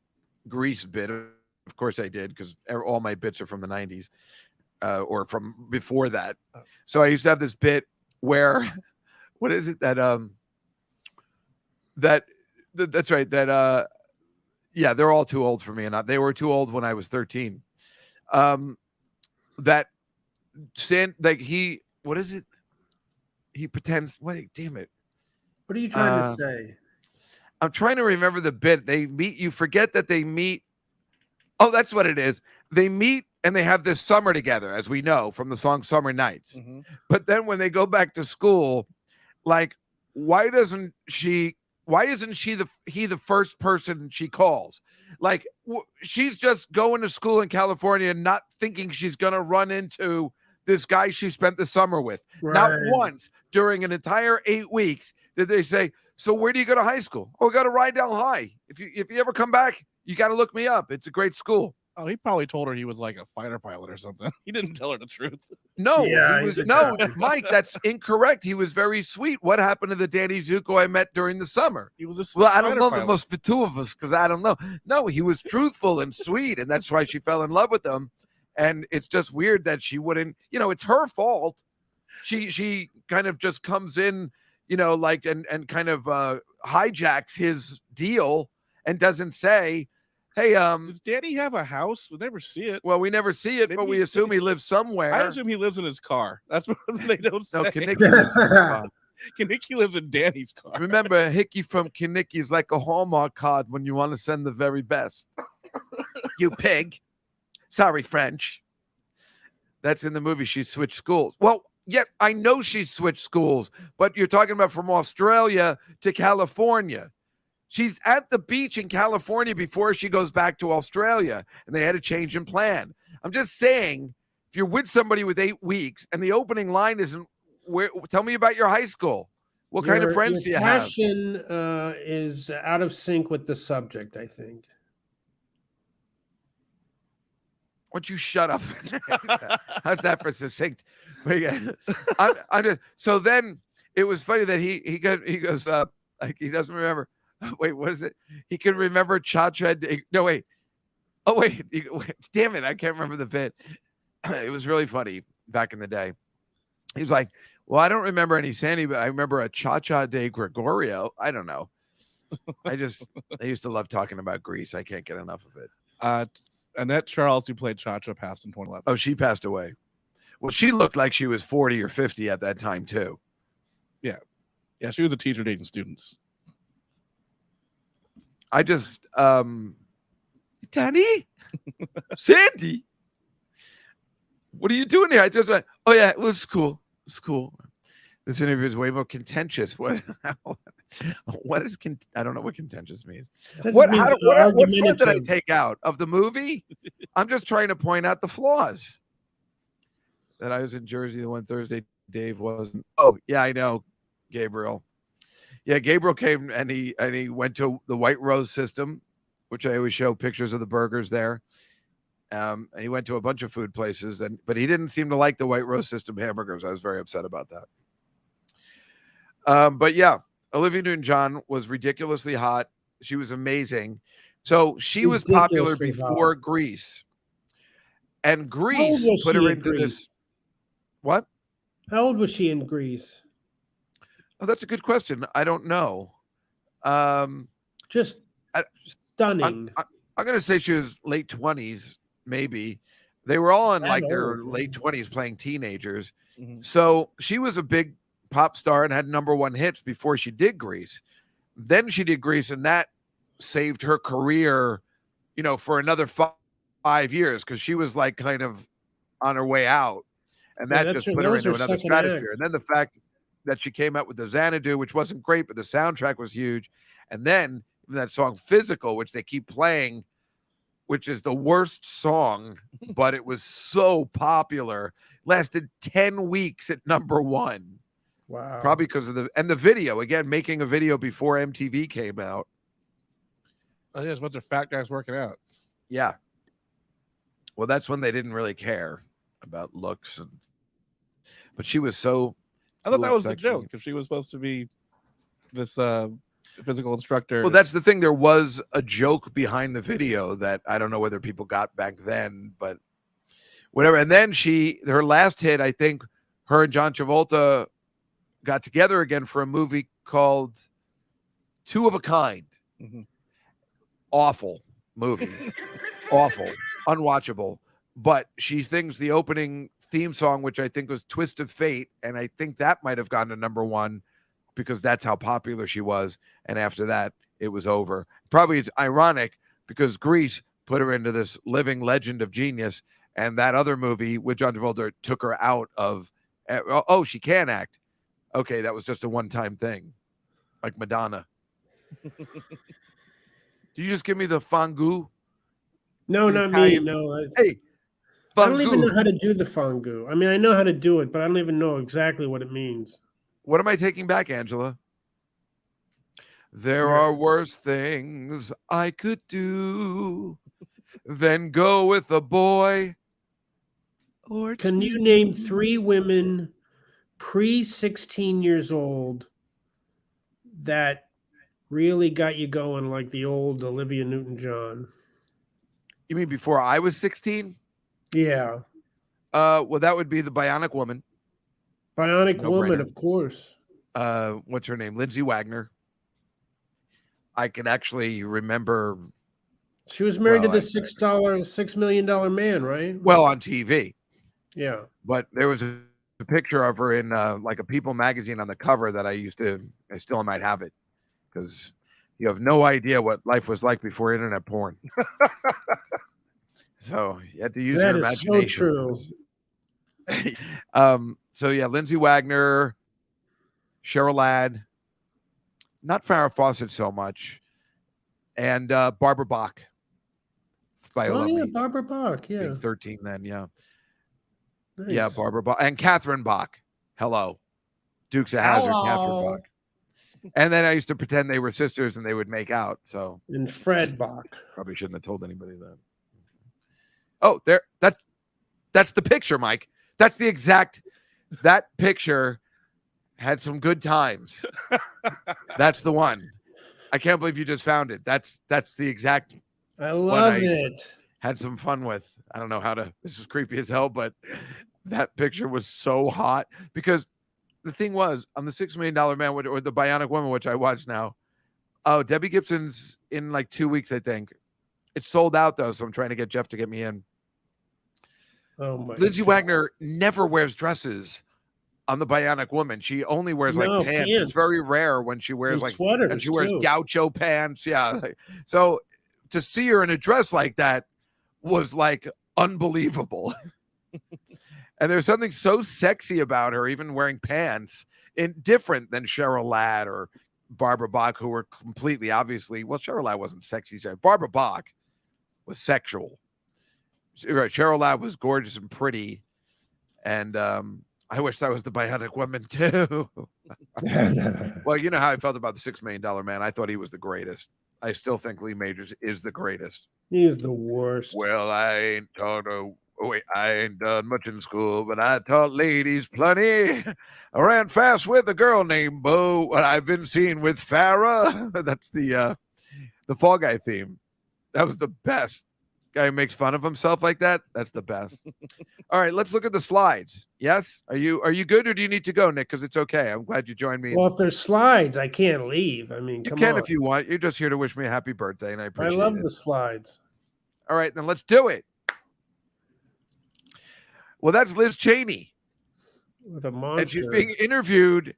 Grease bit. Of course I did, because all my bits are from the 90s or from before that. So I used to have this bit where, what is it that that's right, that yeah, they're all too old for me, and they were too old when I was 13. That what is it? He pretends. Wait, damn it! What are you trying to say? I'm trying to remember the bit. They meet. You forget that they meet. Oh, that's what it is. They meet and they have this summer together, as we know from the song "Summer Nights." Mm-hmm. But then when they go back to school, like, why isn't he the first person she calls? Like, she's just going to school in California, not thinking she's gonna run into this guy she spent the summer with. Right. Not once during an entire 8 weeks did they say, "So where do you go to high school?" "Oh, we got to Rydell High. If you ever come back, you got to look me up. It's a great school." Oh, he probably told her he was like a fighter pilot or something. He didn't tell her the truth. No, Yeah, he was he did no, that. Mike. That's incorrect. He was very sweet. What happened to the Danny Zuko I met during the summer? He was a Well, I don't fighter know. pilot. There must be two of us because I don't know. No, he was truthful and sweet, and that's why she fell in love with him. And it's just weird that she wouldn't. You know, it's her fault. She kind of just comes in, you know, like and kind of hijacks his deal and doesn't say, "Hey, Does Danny have a house? We'll never see it. well, we never see it, Maybe but we he's- assume he lives somewhere." I assume he lives in his car. That's what they don't say. No, Kinnicky lives in his car. Kinnicky lives in Danny's car. Remember, Hickey from Kinnicky is like a Hallmark card when you want to send the very best. You pig. Sorry, French. That's in the movie. She switched schools. Well, yeah, I know she switched schools, but you're talking about from Australia to California. She's at the beach in California before she goes back to Australia, and they had a change in plan. I'm just saying, if you're with somebody with 8 weeks and the opening line isn't, "Where? Tell me about your high school. What kind of friends do you have?" Passion is out of sync with the subject, I think. don't you shut up? How's that for succinct? But yeah, I'm just, so then it was funny that he goes like he doesn't remember. Wait, what is it? He can remember Cha-Cha. No, wait. Oh, wait. Damn it. I can't remember the bit. It was really funny back in the day. He was like, well, I don't remember any Sandy, but I remember a Cha-Cha de Gregorio. I don't know. I used to love talking about Grease. I can't get enough of it. Annette Charles, who played Cha-Cha, passed in 2011. Oh, she passed away. Well, she looked like she was 40 or 50 at that time, too. Yeah, she was a teacher dating students. I just, Danny? Sandy? What are you doing here? I just went, oh, yeah, it was cool. It's cool. This interview is way more contentious. What is I don't know what contentious means. What fun did I take out of the movie? I'm just trying to point out the flaws. That I was in Jersey the one Thursday Dave wasn't. Oh, yeah, I know, Gabriel. Yeah, Gabriel came and he went to the White Rose System, which I always show pictures of the burgers there. And he went to a bunch of food places, but he didn't seem to like the White Rose System hamburgers. I was very upset about that. But yeah, Olivia Newton-John was ridiculously hot. She was amazing. So she was popular before Grease. And Grease put her into this. What? How old was she in Grease? Oh, that's a good question. I don't know. Just stunning. I'm going to say she was late 20s, maybe. They were all in like their late 20s playing teenagers. Mm-hmm. So she was a big pop star and had #1 hits before she did Grease. Then she did Grease, and that saved her career, for another 5 years, because she was like kind of on her way out. And that just put her into another stratosphere. And then the fact that she came out with the Xanadu, which wasn't great, but the soundtrack was huge. And then that song Physical, which they keep playing, which is the worst song, but it was so popular, lasted 10 weeks at #1. Wow. Probably because of the video, again, making a video before MTV came out. I think it's a bunch of fat guys working out. Yeah. Well, that's when they didn't really care about looks. But she was so... I thought that was the joke, because she was supposed to be this physical instructor. Well, that's the thing. There was a joke behind the video that I don't know whether people got back then, but whatever. And then her last hit, I think her and John Travolta got together again for a movie called Two of a Kind. Mm-hmm. Awful movie. Awful. Unwatchable. But she sings the opening theme song, which I think was Twist of Fate, and I think that might have gone to #1 because that's how popular she was. And after that, it was over. Probably it's ironic because Grease put her into this living legend of genius, and that other movie with John Travolta took her out of, oh, she can act. Okay, that was just a one-time thing, like Madonna. Did you just give me the fondue? No, not Italian? Me. No. Hey. I don't even know how to do the fondue. I mean, I know how to do it, but I don't even know exactly what it means. What am I taking back, Angela? There are worse things I could do than go with a boy. Or can you name 3 women pre-16 years old that really got you going like the old Olivia Newton-John? You mean before I was 16? Yeah. Well, that would be the Bionic Woman. Bionic Woman, of course. What's her name? Lindsay Wagner. I can actually remember. She was married to the $6 million man, right? Well, on TV. Yeah. But there was a picture of her in like a People magazine on the cover that I still might have it, because you have no idea what life was like before internet porn. So you had to use your imagination. So true. So yeah, Lindsay Wagner, Cheryl Ladd, not Farrah Fawcett so much, and Barbara Bach. Barbara Bach, yeah. 13 then, yeah. Nice. Yeah, Barbara Bach and Catherine Bach. Hello. Dukes of Hazzard, Catherine Bach. And then I used to pretend they were sisters and they would make out. So and Fred Bach. Probably shouldn't have told anybody that. Oh, there. That's the picture, Mike. That's the exact. That picture had some good times. That's the one. I can't believe you just found it. That's the exact I love I it. had some fun with. I don't know how to. This is creepy as hell, but that picture was so hot because the thing was on the $6 Million Man or the Bionic Woman, which I watch now. Oh, Debbie Gibson's in like 2 weeks, I think. It's sold out though, so I'm trying to get Jeff to get me in. Oh my Lindsay God. Wagner never wears dresses on the Bionic Woman. She only wears like pants. It's very rare when she wears And like sweaters, and she wears too. gaucho pants. Yeah. So to see her in a dress like that was like unbelievable. And there's something so sexy about her, even wearing pants, different than Cheryl Ladd or Barbara Bach, who were completely obviously, well, Cheryl Ladd wasn't sexy. Barbara Bach was sexual. Right. Cheryl Ladd was gorgeous and pretty. And I wish that was the Bionic Woman too. Well, you know how I felt about the $6 Million Man. I thought he was the greatest. I still think Lee Majors is the greatest. He's the worst. Well, I ain't done much in school, but I taught ladies plenty. I ran fast with a girl named Bo. What I've been seeing with Farrah. That's the Fall Guy theme. That was the best. Guy who makes fun of himself like that. That's the best. All right, let's look at the slides. Yes, are you good, or do you need to go, Nick? Because it's okay. I'm glad you joined me. Well, if there's slides, I can't leave. I mean, You come can on. if you want. You're just here to wish me a happy birthday, and I appreciate it. I love the slides. All right, then let's do it. Well, that's Liz Cheney. With a monster. And she's being interviewed.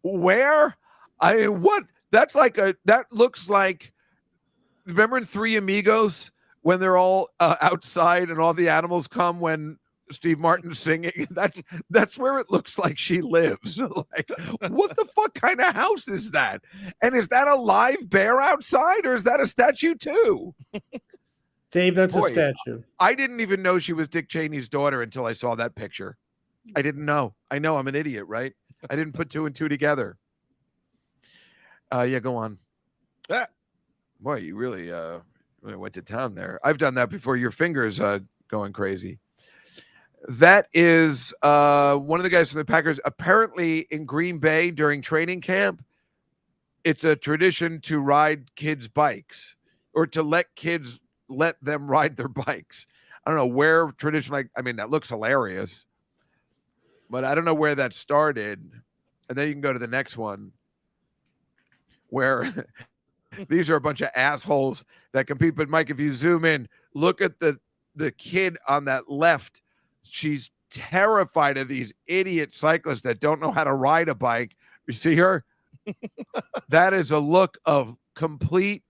Where? What? That's like that looks like, remember in Three Amigos when they're all outside and all the animals come when Steve Martin's singing? That's where it looks like she lives. Like, what the fuck kind of house is that? And is that a live bear outside, or is that a statue too? Dave, that's a statue. I didn't even know she was Dick Cheney's daughter until I saw that picture. I didn't know. I know I'm an idiot, right? I didn't put two and two together. Yeah, go on. Boy, you really went to town there. I've done that before. Your fingers going crazy. That is one of the guys from the Packers. Apparently in Green Bay during training camp, it's a tradition to ride kids' bikes or to let them ride their bikes. I don't know where tradition, I mean, that looks hilarious, but I don't know where that started. And then you can go to the next one where these are a bunch of assholes that compete. But Mike, if you zoom in, look at the kid on that left. She's terrified of these idiot cyclists that don't know how to ride a bike. You see her? That is a look of complete.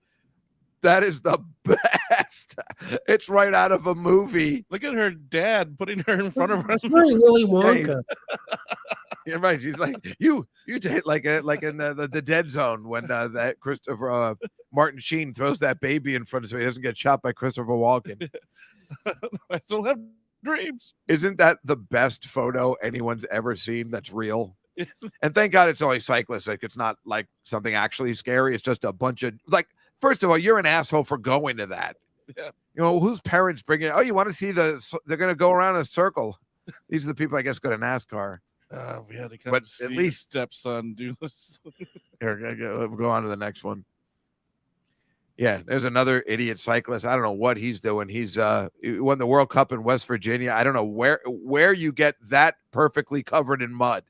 That is the best. It's right out of a movie. Look at her dad putting her in front of her. It's very Willy Wonka. You're right. She's like, you take like in the Dead Zone when that Christopher Martin Sheen throws that baby in front of so he doesn't get shot by Christopher Walken. I still have dreams. Isn't that the best photo anyone's ever seen that's real? And thank God it's only cyclists. Like, it's not like something actually scary. It's just a bunch of, like, first of all, you're an asshole for going to that. Yeah. You know, whose parents bring it? Oh, you want to see they're going to go around in a circle. These are the people, I guess, go to NASCAR. We had to come But see at least stepson do this. Here, we'll go on to the next one. Yeah, there's another idiot cyclist. I don't know what he's doing. He won the World Cup in West Virginia. I don't know where you get that perfectly covered in mud.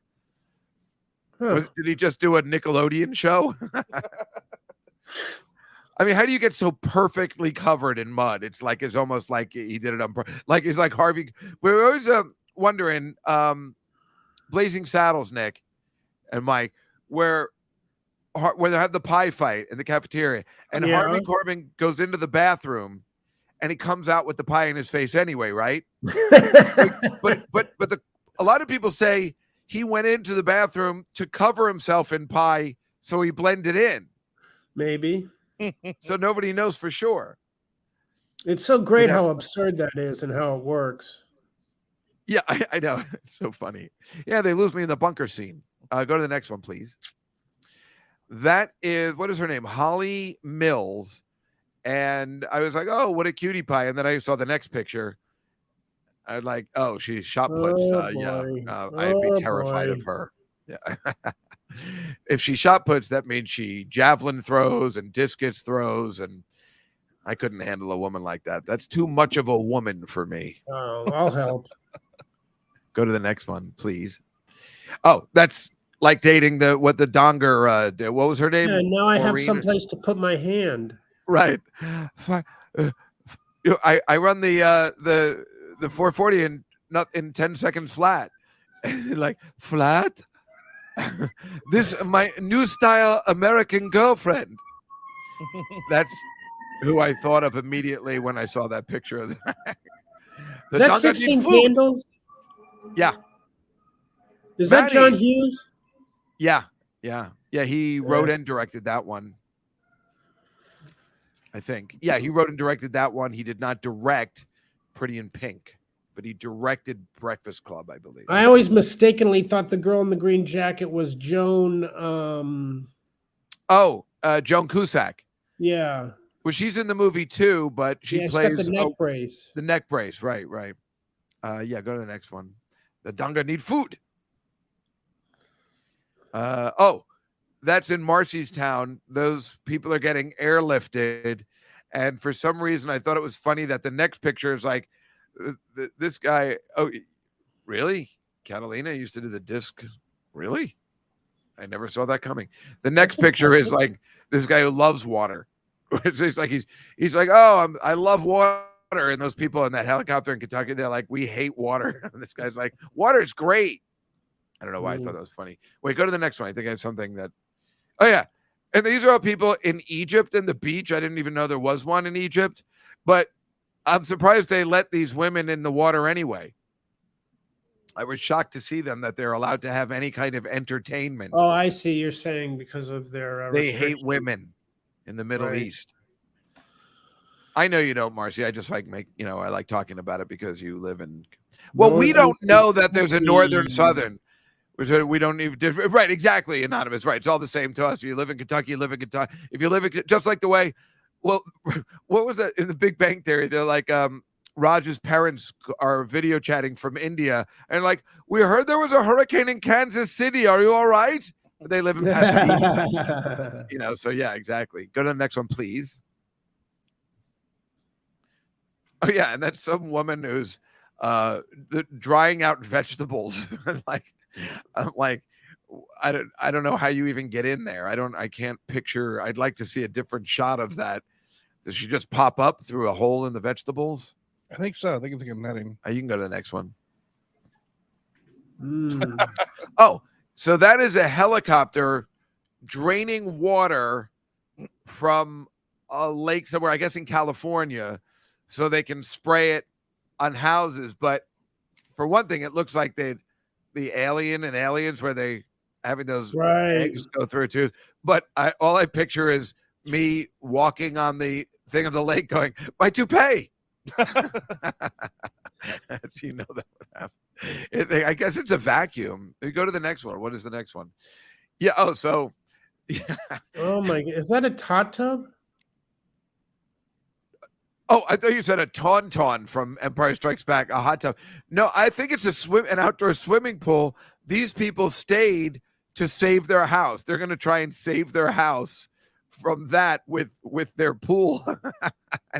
Huh. Did he just do a Nickelodeon show? I mean, how do you get so perfectly covered in mud? It's almost like he did it on like it's like Harvey. We're always wondering, Blazing Saddles, Nick and Mike, where they have the pie fight in the cafeteria, and Yeah. Harvey Corbin goes into the bathroom, and he comes out with the pie in his face anyway, right? but a lot of people say he went into the bathroom to cover himself in pie, so he blended in. Maybe. So nobody knows for sure. It's so great how absurd that is and how it works. Yeah, I know. It's so funny. Yeah, they lose me in the bunker scene. Go to the next one, please. That is, what is her name? Holly Mills. And I was like, oh, what a cutie pie. And then I saw the next picture. I was like, oh, she's shot puts. Oh Yeah, boy. I'd be Oh terrified boy. of her. Yeah. If she shot puts, that means she javelin throws and discus throws. And I couldn't handle a woman like that. That's too much of a woman for me. Oh, I'll help. Go to the next one, please. Oh, that's like dating what the Donger did. What was her name? Yeah, now I have Maureen? someplace to put my hand. Right. I run the 440 in 10 seconds flat. Like flat? This my new style American girlfriend. That's who I thought of immediately when I saw that picture of the Is that Donger 16 need food. Candles? Yeah. Is that Maddie. John Hughes? Yeah. He wrote and directed that one. I think. Yeah, he wrote and directed that one. He did not direct Pretty in Pink, but he directed Breakfast Club, I believe. I always mistakenly thought the girl in the green jacket was Joan. Joan Cusack. Yeah. Well, she's in the movie too, but she She's plays got the neck brace. the neck brace. Right. Go to the next one. The Donga need food. That's in Marcy's town. Those people are getting airlifted. And for some reason, I thought it was funny that the next picture is like this guy. Oh, really? Catalina used to do the disc. Really? I never saw that coming. The next picture is like this guy who loves water. It's like he's like, oh, I love water. And those people in that helicopter in Kentucky, they're like, we hate water. And this guy's like, water's great. I don't know why I thought that was funny. Wait, go to the next one. I think I have something that. Oh, yeah. And these are all people in Egypt and the beach. I didn't even know there was one in Egypt. But I'm surprised they let these women in the water anyway. I was shocked to see them that they're allowed to have any kind of entertainment. Oh, I see. You're saying because of their they hate women in the Middle East. I know you don't, Marcy. I just like I like talking about it because you live in. Well, we don't know that there's a northern, southern. We don't even right, exactly, Anonymous. Right, it's all the same to us. You live in Kentucky, you live in Kentucky. If you live in just like the way, well, what was that in the Big Bang Theory? They're like, Raj's parents are video chatting from India, and like, we heard there was a hurricane in Kansas City. Are you all right? They live in Pasadena. So yeah, exactly. Go to the next one, please. Oh yeah, and that's some woman who's drying out vegetables. I'm like, I don't know how you even get in there. I can't picture. I'd like to see a different shot of that. Does she just pop up through a hole in the vegetables? I think so. I think it's like a netting. You can go to the next one. Oh, so that is a helicopter draining water from a lake somewhere, I guess in California, so they can spray it on houses. But for one thing, it looks like the Alien and Aliens where they having those eggs go through too. But all I picture is me walking on the thing of the lake going, my toupee. You know that would happen. I guess it's a vacuum. You go to the next one. What is the next one? Yeah. Oh, so. Yeah. Oh my God. Is that a hot tub? Oh, I thought you said a tauntaun from Empire Strikes Back, a hot tub. No, I think it's an outdoor swimming pool. These people stayed to save their house. They're going to try and save their house from that with their pool.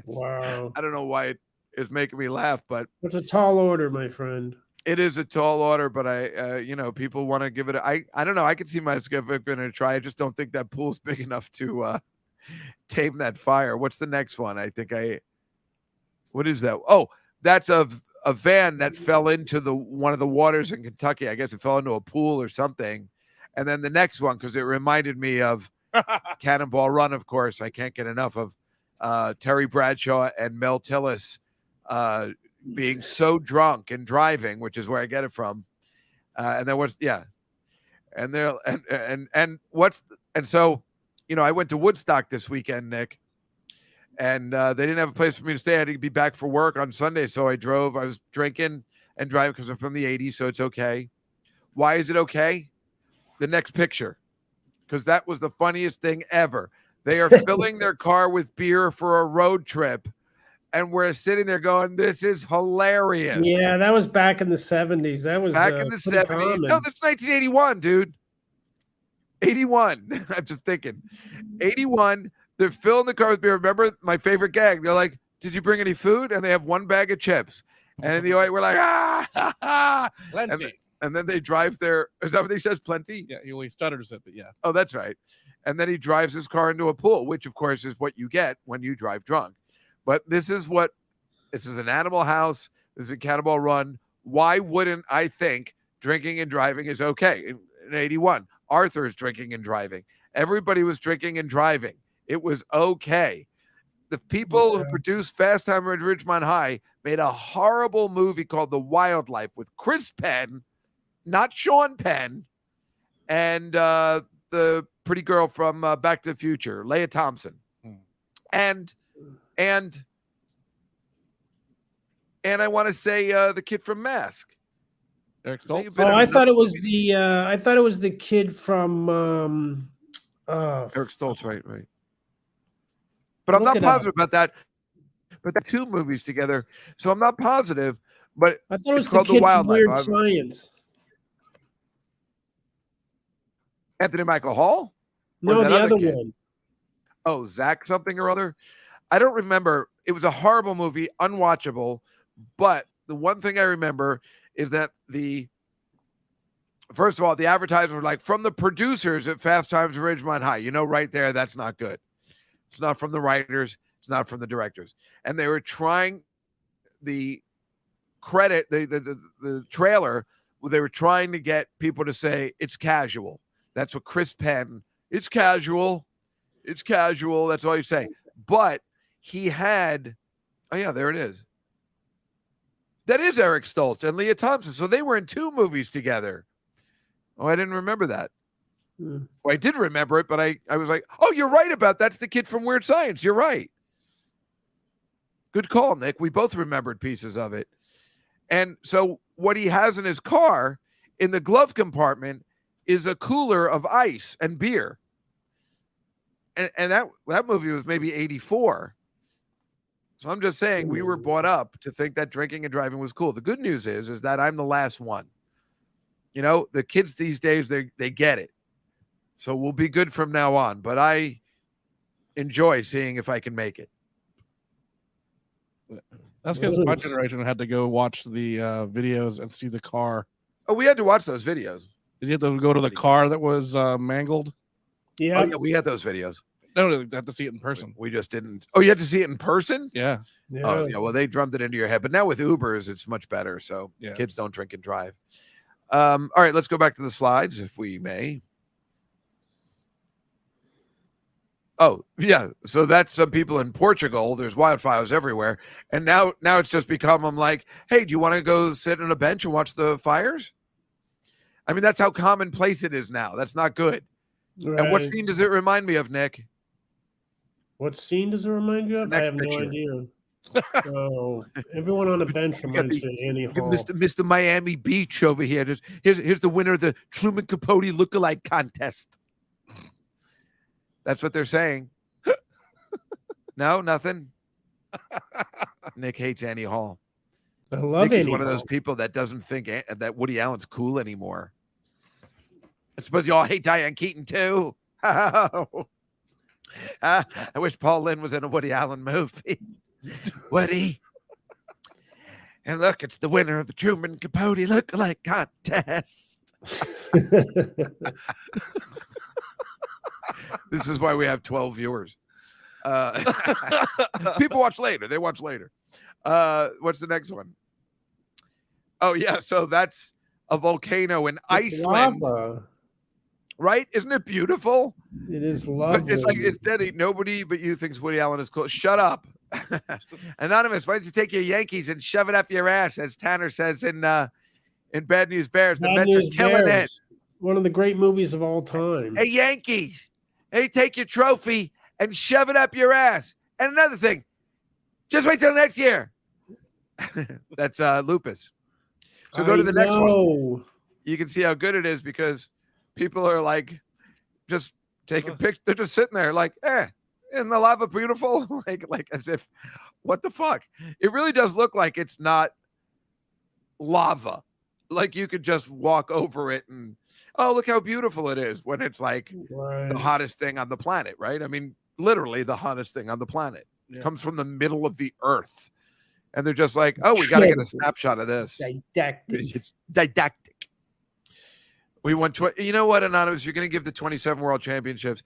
Wow. I don't know why it is making me laugh, but it's a tall order, my friend. It is a tall order, but people want to give it. I don't know. I could see myself going to try. I just don't think that pool's big enough to tame that fire. What's the next one? What is that? Oh, that's a van that fell into one of the waters in Kentucky. I guess it fell into a pool or something. And then the next one, because it reminded me of Cannonball Run, of course. I can't get enough of Terry Bradshaw and Mel Tillis being so drunk and driving, which is where I get it from. And then so, I went to Woodstock this weekend, Nick. And they didn't have a place for me to stay. I had to be back for work on Sunday. So I drove. I was drinking and driving because I'm from the 80s. So it's okay. Why is it okay? The next picture. Because that was the funniest thing ever. They are filling their car with beer for a road trip. And we're sitting there going, this is hilarious. Yeah, that was back in the 70s. That was Back in the 70s. Common. No, that's 1981, dude. 81. I'm just thinking. 81. They're filling the car with beer. Remember my favorite gag? They're like, did you bring any food? And they have one bag of chips. And in the we're like, Plenty. And then they drive there. Is that what he says? Plenty? Yeah, he only stutters it, but yeah. Oh, that's right. And then he drives his car into a pool, which of course is what you get when you drive drunk. But this is an Animal House. This is a Cannonball Run. Why wouldn't I think drinking and driving is okay? In 81, Arthur's drinking and driving. Everybody was drinking and driving. It was okay. The people who produced Fast Time at Ridgemont High made a horrible movie called The Wildlife with Chris Penn, not Sean Penn, and the pretty girl from Back to the Future, Leah Thompson. And I want to say the kid from Mask, Eric Stultz. Oh, I thought it was the kid from Eric Stultz, right. But I'm not positive about that. But they're two movies together, so I'm not positive. But I thought it was the kid from Weird Science. Anthony Michael Hall? No, the other one. Oh, Zach something or other. I don't remember. It was a horrible movie, unwatchable. But the one thing I remember is that first of all, the advertisers were like, from the producers at Fast Times at Ridgemont High. You know, right there, that's not good. It's not from the writers. It's not from the directors. And they were trying the trailer, they were trying to get people to say it's casual. That's what Chris Penn, it's casual. It's casual. That's all you say. But he had, oh yeah, there it is. That is Eric Stultz and Leah Thompson. So they were in two movies together. Oh, I didn't remember that. Well, I did remember it, but I was like, oh, you're right about that's the kid from Weird Science. You're right. Good call, Nick. We both remembered pieces of it. And so what he has in his car in the glove compartment is a cooler of ice and beer. And that movie was maybe 84. So I'm just saying we were brought up to think that drinking and driving was cool. The good news is that I'm the last one. You know, the kids these days, they get it. So we'll be good from now on. But I enjoy seeing if I can make it. That's because my generation had to go watch the videos and see the car. Oh, we had to watch those videos. Did you have to go to the car that was mangled? Yeah. Oh, yeah, we had those videos. No, you have to see it in person. We just didn't. Oh, you had to see it in person? Yeah. Oh, yeah. Well, they drummed it into your head. But now with Ubers, it's much better. So yeah. Kids don't drink and drive. All right, let's go back to the slides, if we may. Oh, yeah. So that's some people in Portugal. There's wildfires everywhere. And now it's just become, I'm like, hey, do you want to go sit on a bench and watch the fires? I mean, that's how commonplace it is now. That's not good. Right. And what scene does it remind me of, Nick? What scene does it remind you of? I have no idea. So everyone on the bench reminds me of Annie Hall. Mr. Miami Beach over here. Here's the winner of the Truman Capote lookalike contest. That's what they're saying. No, nothing. Nick hates Annie Hall. I love Nick Annie is one Hall. of those people that doesn't think that Woody Allen's cool anymore. I suppose you all hate Diane Keaton too. I wish Paul Lynde was in a Woody Allen movie. Woody. And look, it's the winner of the Truman Capote lookalike contest. This is why we have 12 viewers. People watch later. They watch later. What's the next one? Oh, yeah. So that's a volcano in Iceland. Lava. Right? Isn't it beautiful? It is lovely. It's like it's dead. Nobody but you thinks Woody Allen is cool. Shut up. Anonymous, why don't you take your Yankees and shove it up your ass, as Tanner says in Bad News Bears. The Mets are killing it. One of the great movies of all time. Hey, Yankees. Hey, take your trophy and shove it up your ass. And another thing, just wait till next year. That's lupus. So go to the next one. You can see how good it is because people are like just taking pictures. They're just sitting there like, in the lava beautiful? like as if, what the fuck? It really does look like it's not lava. Like you could just walk over it and, oh, look how beautiful it is, when it's like the hottest thing on the planet, right? I mean, literally the hottest thing on the planet comes from the middle of the earth. And they're just like, oh, we got to get a snapshot of this. Didactic. We won. You know what, Anonymous? You're going to give the 27 World Championships.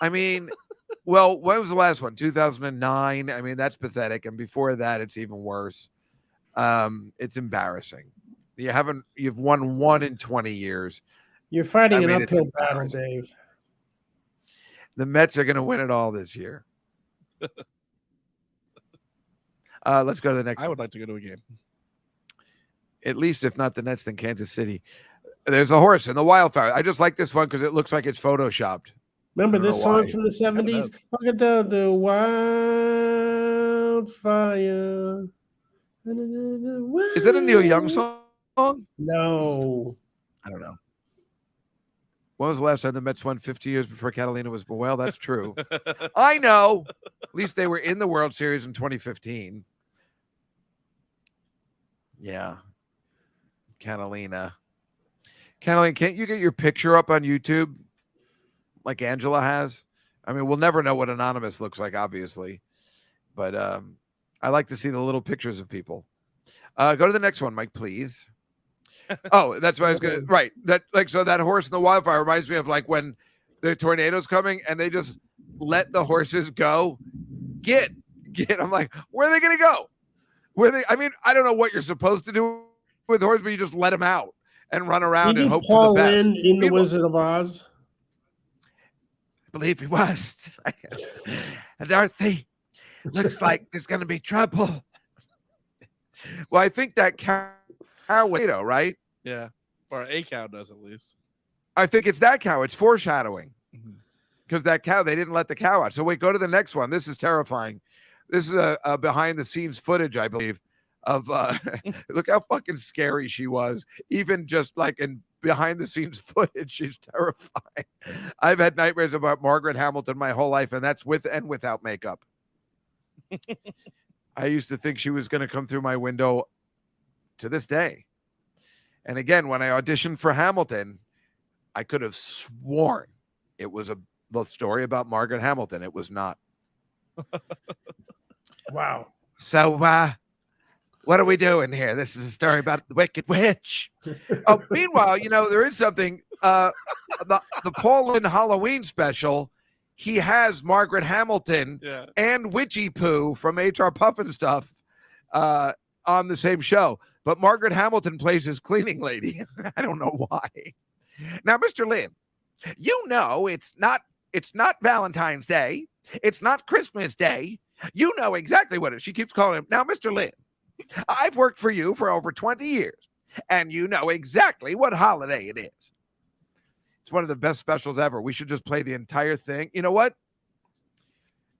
I mean, well, when was the last one? 2009. I mean, that's pathetic. And before that, it's even worse. It's embarrassing. You've won one in 20 years. You're fighting an uphill battle, Dave. The Mets are going to win it all this year. Let's go to the next. I would like to go to a game. At least, if not the Nets, then Kansas City. There's a horse in the wildfire. I just like this one because it looks like it's photoshopped. Remember this song from the 70s? Look at the wildfire. Is that a Neil Young song? No. I don't know. When was the last time the Mets won? 50 years before Catalina was born? Well, that's true. I know. At least they were in the World Series in 2015. Yeah. Catalina, can't you get your picture up on YouTube like Angela has? I mean, we'll never know what Anonymous looks like, obviously. But I like to see the little pictures of people. Go to the next one, Mike, please. Oh, that's what I was going to. Right. So that horse in the wildfire reminds me of like when the tornado's coming and they just let the horses go. Get. I'm like, where are they going to go? I mean, I don't know what you're supposed to do with the horse, but you just let him out and run around and hope for the best. In the Wizard of Oz? I believe he was. Dorothy, looks like there's going to be trouble. Well, I think that cow, right? Yeah. Or a cow does, at least. I think it's that cow. It's foreshadowing. Because that cow, they didn't let the cow out. So wait, go to the next one. This is terrifying. This is a behind-the-scenes footage, I believe, of look how fucking scary she was. Even just like in behind-the-scenes footage, she's terrifying. I've had nightmares about Margaret Hamilton my whole life, and that's with and without makeup. I used to think she was going to come through my window to this day. And again, when I auditioned for Hamilton, I could have sworn it was the story about Margaret Hamilton. It was not. Wow. So, what are we doing here? This is a story about the Wicked Witch. Oh, meanwhile, there is something. The Paul Lynde Halloween special, he has Margaret Hamilton and Witchy Poo from HR Puffin Stuff on the same show. But Margaret Hamilton plays his cleaning lady. I don't know why. Now, Mr. Lynn, it's not Valentine's Day. It's not Christmas Day. You know exactly what it is. She keeps calling him. Now, Mr. Lynn, I've worked for you for over 20 years, and you know exactly what holiday it is. It's one of the best specials ever. We should just play the entire thing. You know what?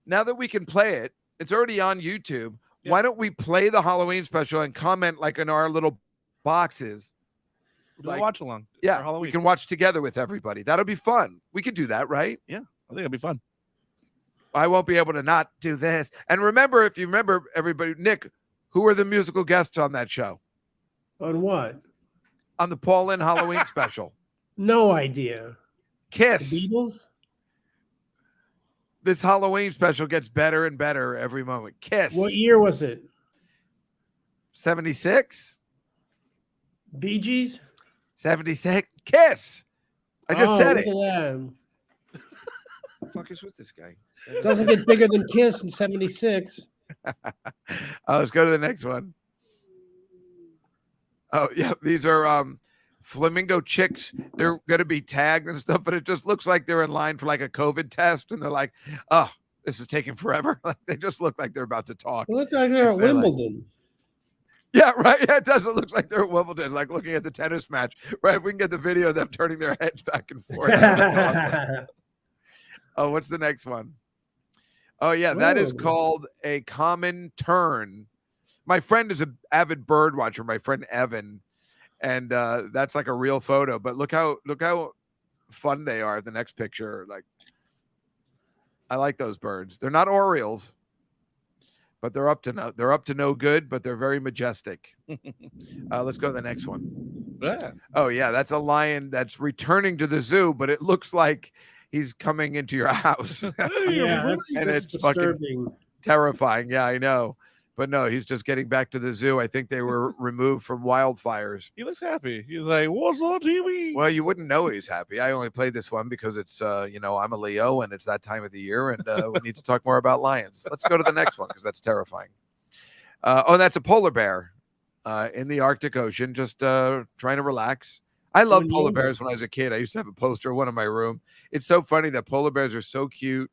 Now that we can play it, it's already on YouTube. Yeah. Why don't we play the Halloween special and comment like in our little boxes? Like, watch along. Yeah, Halloween. We can watch together with everybody. That'll be fun. We could do that, right? Yeah, I think it'll be fun. I won't be able to not do this. And remember, if you remember, everybody, Nick, who are the musical guests on that show? On what? On the Paul Lynde Halloween special. No idea. Kiss. The Beatles? This Halloween special gets better and better every moment. Kiss. What year was it? 76? Bee Gees? 76. Kiss. I just said it. Look at that. What the fuck is with this guy? Doesn't get bigger than Kiss in 76. Let's go to the next one. Oh, yeah. These are flamingo chicks. They're going to be tagged and stuff, but it just looks like they're in line for like a COVID test. And they're like, oh, this is taking forever. They just look like they're about to talk. They look like they're at Wimbledon. Yeah, right. Yeah, it does. It looks like they're at Wimbledon, like looking at the tennis match. Right. If we can get the video of them turning their heads back and forth. Oh, what's the next one? Oh, yeah. That is called a common turn. My friend is an avid bird watcher, my friend Evan. And that's like a real photo. But look how fun they are. The next picture, like, I like those birds. They're not Orioles, but they're up to no good, but they're very majestic. Let's go to the next one. Yeah. Oh yeah, that's a lion that's returning to the zoo, but it looks like he's coming into your house. Yeah, And that's it's fucking disturbing. terrifying. Yeah, I know. But no, he's just getting back to the zoo. I think they were removed from wildfires. He looks happy. He's like, what's on TV? Well, you wouldn't know he's happy. I only played this one because it's, I'm a Leo and it's that time of the year, and we need to talk more about lions. Let's go to the next one because that's terrifying. That's a polar bear in the Arctic Ocean, just trying to relax. I loved polar bears when I was a kid. I used to have a poster of one in my room. It's so funny that polar bears are so cute.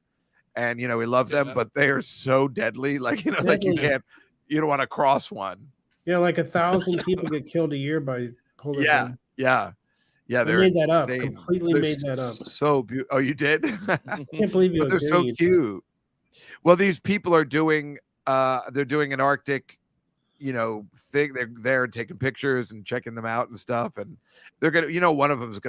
And, we love them, but they are so deadly. Like, like you don't want to cross one. Yeah, like 1,000 people get killed a year by polar bears. Yeah. I made that up. Completely made that up. So beautiful. Oh, you did? I can't believe you. They're so cute. Well, these people are doing, they're doing an Arctic, thing. They're there taking pictures and checking them out and stuff. And they're going to, one of them's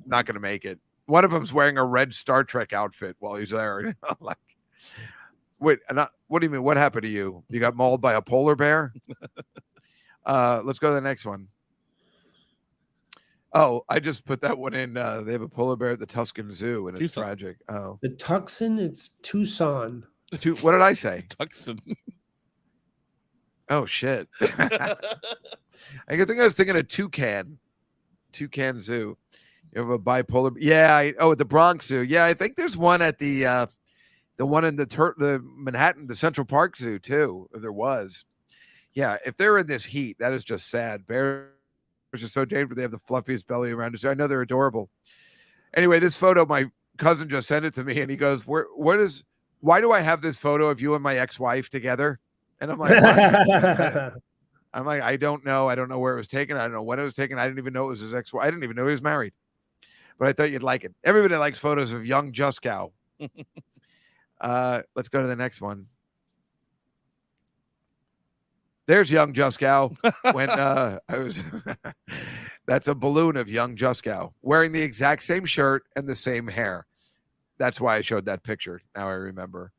not going to make it. One of them's wearing a red Star Trek outfit while he's there. Like, wait, what do you mean? What happened to you? You got mauled by a polar bear? Let's go to the next one. Oh, I just put that one in. They have a polar bear at the Tuscan Zoo, and it's tragic. Oh, the Tucson, it's Tucson. What did I say? Tucson. Oh shit! I think I was thinking of Toucan Zoo. You have a bipolar. Yeah. At the Bronx Zoo. Yeah, I think there's one at the one in the Manhattan, the Central Park Zoo too. There was. Yeah, if they're in this heat, that is just sad. Bears are so dangerous. They have the fluffiest belly around us. I know they're adorable. Anyway, this photo, my cousin just sent it to me, and he goes, why do I have this photo of you and my ex-wife together? And I'm like, what? I'm like, I don't know. I don't know where it was taken. I don't know when it was taken. I didn't even know it was his ex-wife. I didn't even know he was married. But I thought you'd like it. Everybody likes photos of young Juskow. Let's go to the next one. There's young Juskow when I was that's a balloon of young Juskow wearing the exact same shirt and the same hair. That's why I showed that picture. Now I remember.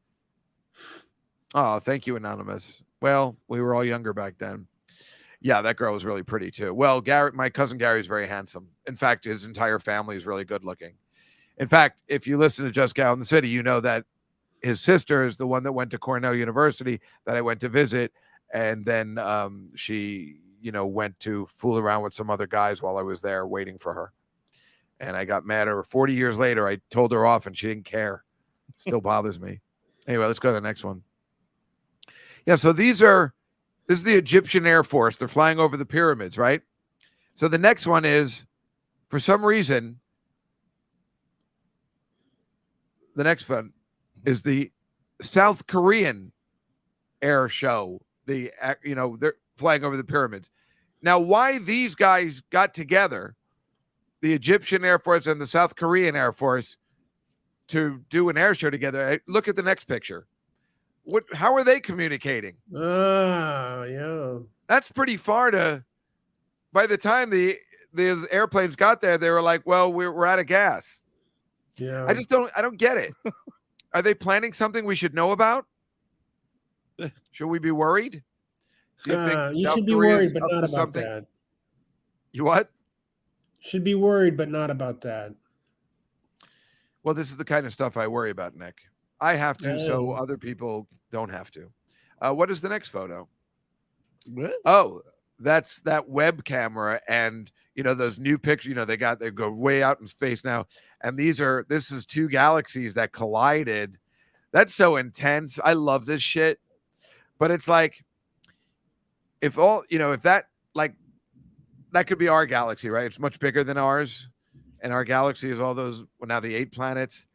Oh, thank you, Anonymous. Well, we were all younger back then. Yeah, that girl was really pretty too. Well, my cousin Gary is very handsome. In fact, his entire family is really good looking. In fact, if you listen to Juskow in the City, you know that his sister is the one that went to Cornell University that I went to visit. And then she, went to fool around with some other guys while I was there waiting for her. And I got mad at her 40 years later. I told her off and she didn't care. Still bothers me. Anyway, let's go to the next one. Yeah, so this is the Egyptian Air Force. They're flying over the pyramids, right? So the next one is, for some reason, the next one is the South Korean air show. They're flying over the pyramids. Now, why these guys got together, the Egyptian Air Force and the South Korean Air Force, to do an air show together? Look at the next picture. How are they communicating? Yeah. That's pretty far to. By the time the airplanes got there, they were like, "Well, we're out of gas." Yeah. I don't get it. Are they planning something we should know about? Should we be worried? Do you think you South should be Korea's worried, but up not to about something? that. You what? Should be worried, but not about that. Well, this is the kind of stuff I worry about, Nick. I have to, so Oh. other people don't have to. What is the next photo? What? Oh, that's that web camera, and those new pictures. They go way out in space now, and this is two galaxies that collided. That's so intense. I love this shit, but it's like, if that could be our galaxy, right? It's much bigger than ours, and our galaxy is all those now the 8 planets,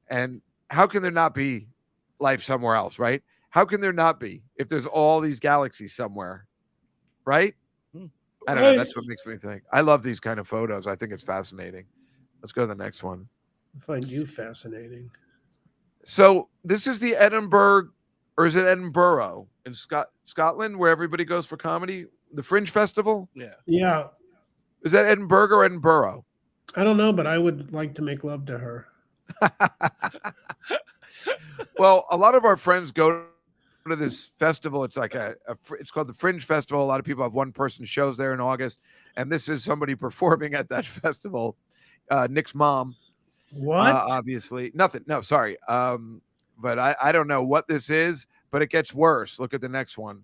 and how can there not be life somewhere else, right? How can there not be if there's all these galaxies somewhere, right? I don't know. That's what makes me think. I love these kind of photos. I think it's fascinating. Let's go to the next one. I find you fascinating. So this is the Edinburgh, or is it Edinburgh in Scotland, where everybody goes for comedy? The Fringe Festival? Yeah. Yeah. Is that Edinburgh or Edinburgh? I don't know, but I would like to make love to her. Well, a lot of our friends go to this festival. It's like it's called the Fringe Festival. A lot of people have one-person shows there in August, and this is somebody performing at that festival. Nick's mom, What? obviously. Nothing. No, sorry. But I don't know what this is, but it gets worse. Look at the next one.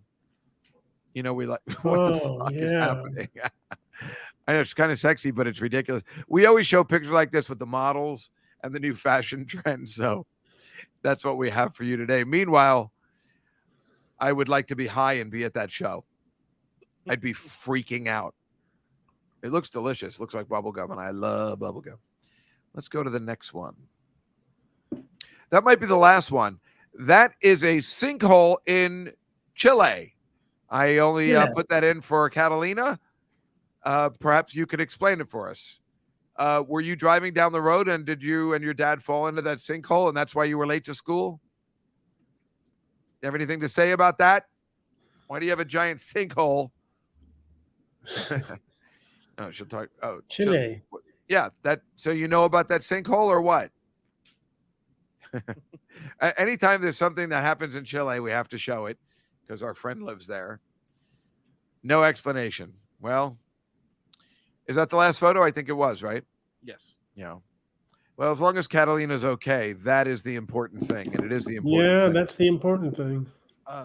You know, we like what the fuck is happening? I know it's kind of sexy, but it's ridiculous. We always show pictures like this with the models and the new fashion trends. So that's what we have for you today. Meanwhile, I would like to be high and be at that show. I'd be freaking out. It looks delicious. Looks like bubblegum, and I love bubblegum. Let's go to the next one. That might be the last one. That is a sinkhole in Chile. I only put that in for Catalina. Perhaps you could explain it for us. Were you driving down the road, and did you and your dad fall into that sinkhole, and that's why you were late to school? You have anything to say about that? Why do you have a giant sinkhole? No, she'll talk. Oh, Chile. Yeah, that. So you know about that sinkhole or what? Anytime there's something that happens in Chile, we have to show it because our friend lives there. No explanation. Well, is that the last photo? I think it was, right? Yes. Yeah. Well, as long as Catalina's okay, that is the important thing, and it is the important thing. Yeah, that's the important thing.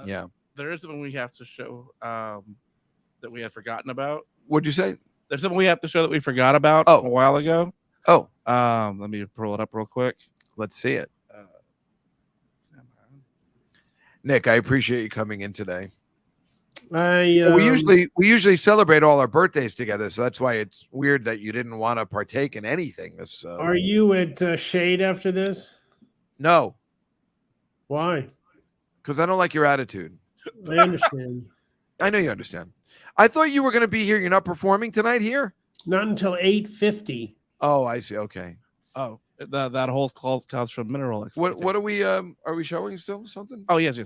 Yeah. There is something we have to show that we had forgotten about. What'd you say? There's something we have to show that we forgot about a while ago. Oh. Let me pull it up real quick. Let's see it. Nick, I appreciate you coming in today. We usually celebrate all our birthdays together, so that's why it's weird that you didn't want to partake in anything. This. Are you at Shade after this? No. Why? Because I don't like your attitude. I understand. I know you understand. I thought you were going to be here. You're not performing tonight here? Not until 8:50. Oh, I see. Okay. Oh, that whole call comes from Mineral. What are we showing still something? Oh, yes. I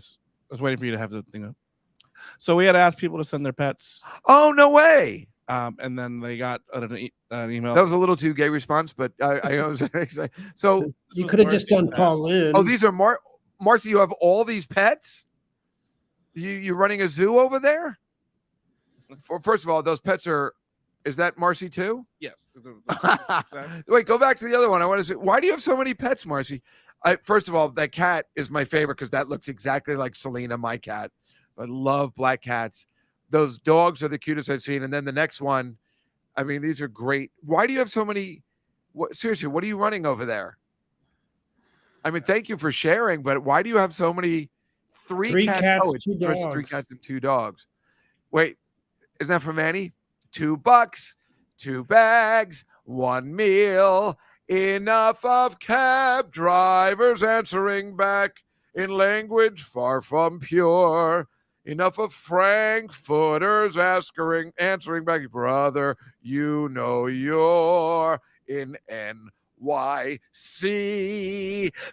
was waiting for you to have the thing up. So we had asked people to send their pets. Oh, no way. And then they got an email. That was a little too gay response, but I was excited. So you could have just done Paul Lynn. Oh, these are Marcy, you have all these pets? You running a zoo over there? First of all, those pets is that Marcy too? Yes. Wait, go back to the other one. I want to say, why do you have so many pets, Marcy? First of all, that cat is my favorite because that looks exactly like Selena, my cat. I love black cats. Those dogs are the cutest I've seen. And then the next one, I mean, these are great. Why do you have so many? Seriously, what are you running over there? I mean, thank you for sharing, but why do you have so many? Three cats, 2 dogs. 3 cats and 2 dogs. Wait, is that from Annie? $2, 2 bags, 1 meal. Enough of cab drivers answering back in language far from pure. Enough of Frankfurters answering back, brother, you know you're in NYC.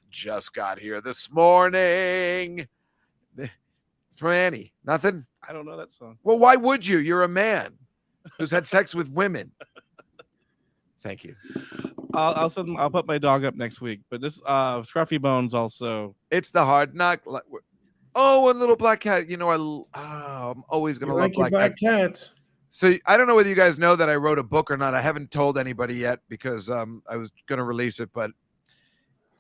Just got here this morning. It's from Annie. Nothing? I don't know that song. Well, why would you? You're a man who's had sex with women. Thank you. I'll put my dog up next week. But this Scruffy Bones also. It's the hard knock. Oh, a little black cat. You know, I'm always gonna love black cats. So I don't know whether you guys know that I wrote a book or not. I haven't told anybody yet because I was gonna release it, but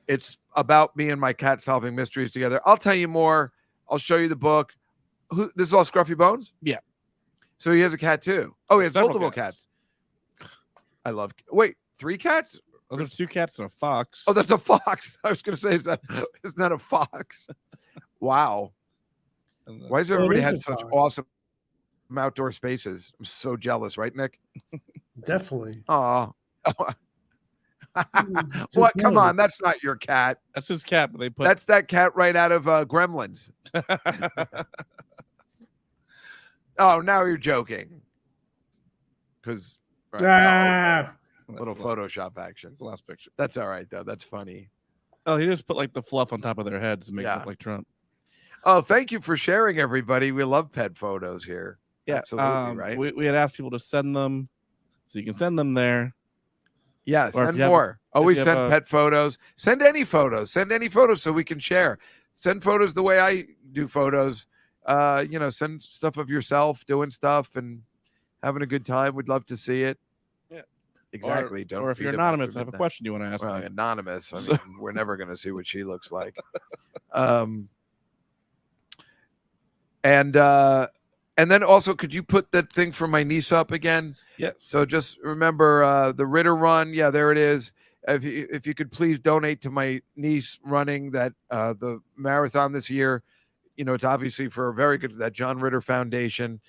it's about me and my cat solving mysteries together. I'll tell you more. I'll show you the book. This is all Scruffy Bones? Yeah. So he has a cat too. Oh, he has Several multiple cats. I love. Wait, 3 cats? Oh, there's 2 cats and a fox. Oh, that's a fox. I was going to say, isn't that a fox? Wow. Why does everybody have such awesome outdoor spaces? I'm so jealous, right, Nick? Definitely. Aw. What? Come on, that's not your cat. That's his cat, but that's that cat right out of Gremlins. Oh, now you're joking. Because little Photoshop action. That's the last picture. That's all right though. That's funny. Oh, he just put like the fluff on top of their heads to make it look like Trump. Oh, thank you for sharing, everybody. We love pet photos here. Yeah, absolutely right. We had asked people to send them, so you can send them there. Yes, Or if and you have more. Always have send a- pet photos. Send any photos. Send any photos so we can share. Send photos the way I do photos. Send stuff of yourself doing stuff and having a good time. We'd love to see it. Yeah. Exactly. Or if you're anonymous, I have a question you want to ask Well, me. anonymous. I So- mean, we're never going to see what she looks like. And then also, could you put that thing for my niece up again? Yes. So just remember the Ritter Run. Yeah, there it is. If you could please donate to my niece running that the marathon this year. It's obviously for a very good, that John Ritter Foundation.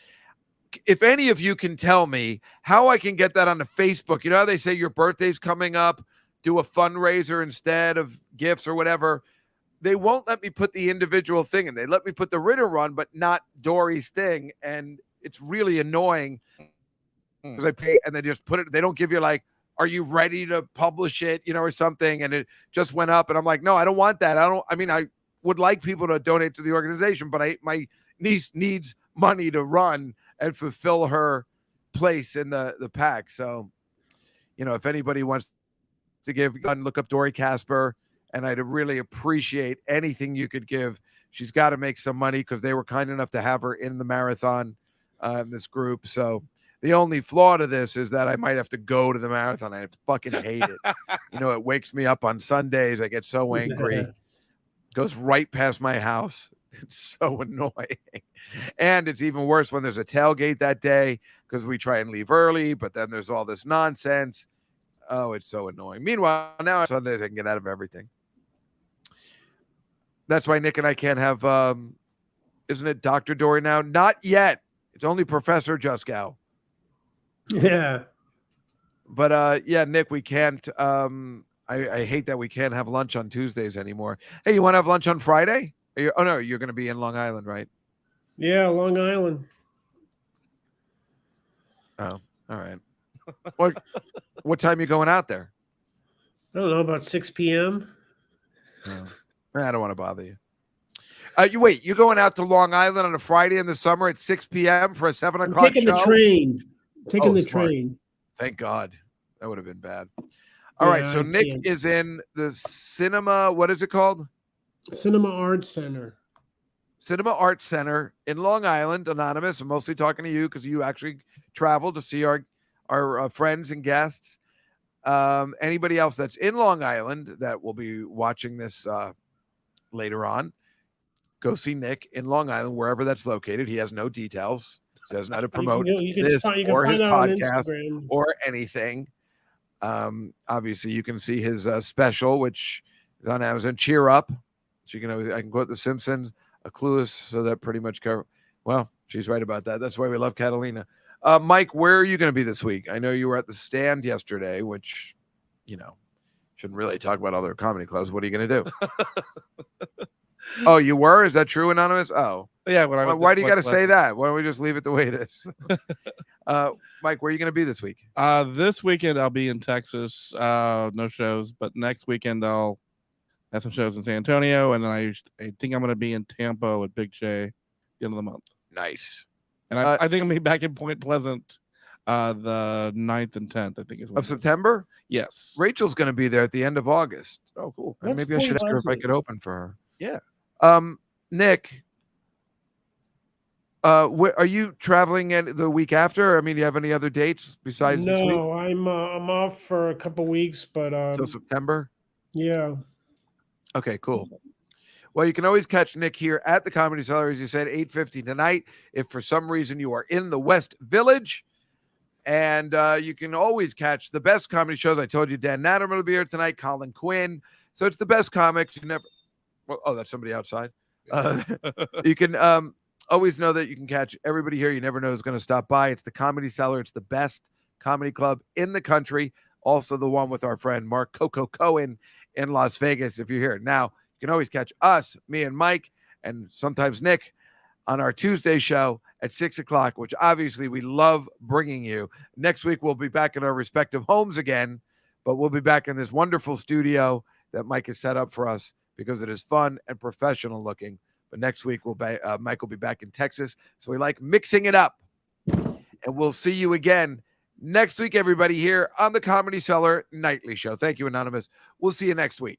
If any of you can tell me how I can get that on the Facebook, how they say your birthday's coming up, do a fundraiser instead of gifts or whatever. They won't let me put the individual thing in. They let me put the Ritter Run, but not Dory's thing. And it's really annoying because I pay and they just put it. They don't give you like, are you ready to publish it, or something? And it just went up. And I'm like, no, I don't want that. I would like people to donate to the organization, but my niece needs money to run and fulfill her place in the pack. So, if anybody wants to give, look up Dory Casper. And I'd really appreciate anything you could give. She's got to make some money because they were kind enough to have her in the marathon in this group. So the only flaw to this is that I might have to go to the marathon. I fucking hate it. It wakes me up on Sundays. I get so angry. Goes right past my house. It's so annoying. And it's even worse when there's a tailgate that day because we try and leave early, but then there's all this nonsense. Oh, it's so annoying. Meanwhile, now on Sundays I can get out of everything. That's why Nick and I can't have, isn't it Dr. Dory now? Not yet. It's only Professor Juskow. Yeah. But yeah, Nick, we can't. I hate that we can't have lunch on Tuesdays anymore. Hey, you want to have lunch on Friday? Oh no, you're going to be in Long Island, right? Yeah, Long Island. Oh, all right. What time are you going out there? I don't know, about 6 p.m. Oh. I don't want to bother you. You're going out to Long Island on a Friday in the summer at 6 p.m. for a 7 o'clock taking show? the train. Taking the Smart. train. Thank God. That would have been bad. All right, so I Nick can't. is in the cinema. What is it called? Cinema Arts Center. Cinema Arts Center in Long Island. Anonymous. I'm mostly talking to you because you actually traveled to see our friends and guests. Anybody else that's in Long Island that will be watching this later on, go see Nick in Long Island, wherever that's located. He has no details. He doesn't know how to promote this or his podcast or anything. Obviously, you can see his special, which is on Amazon. Cheer Up. So I can quote The Simpsons, A Clueless, so that pretty much cover. Well, she's right about that. That's why we love Catalina. Mike, where are you going to be this week? I know you were at the Stand yesterday, which, shouldn't really talk about other comedy clubs. What are you going to do? Oh, you were? Is that true, Anonymous? Oh. Yeah. Why do you got to say that? Why don't we just leave it the way it is? Mike, where are you going to be this week? This weekend I'll be in Texas. No shows, but next weekend I'll have some shows in San Antonio, and then I think I'm going to be in Tampa with Big J at the end of the month. Nice. And I think I'm going to be back in Point Pleasant the 9th and 10th, I think is of September? Yes. Rachel's going to be there at the end of August. Oh, cool. And maybe I should ask her if I could open for her. Yeah. Nick, are you traveling the week after? I mean, do you have any other dates besides this week? No, I'm off for a couple weeks, but Till September? yeah. Okay, cool. Well, you can always catch Nick here at the Comedy Cellar, as you said, 8:50 tonight. If for some reason you are in the West Village, and you can always catch the best comedy shows. I told you Dan Natterman will be here tonight, Colin Quinn. So it's the best comics. You never. Well, oh, that's somebody outside. You can always know that you can catch everybody here. You never know who's going to stop by. It's the Comedy Cellar. It's the best comedy club in the country. Also, the one with our friend Mark Coco Cohen in Las Vegas. If you're here now, you can always catch us, me and Mike, and sometimes Nick on our Tuesday show at 6 o'clock, which obviously we love bringing you. Next week, we'll be back in our respective homes again, but we'll be back in this wonderful studio that Mike has set up for us because it is fun and professional looking. But next week, Mike will be back in Texas. So we like mixing it up. And we'll see you again next week, everybody, here on the Comedy Cellar Nightly Show. Thank you, Anonymous. We'll see you next week.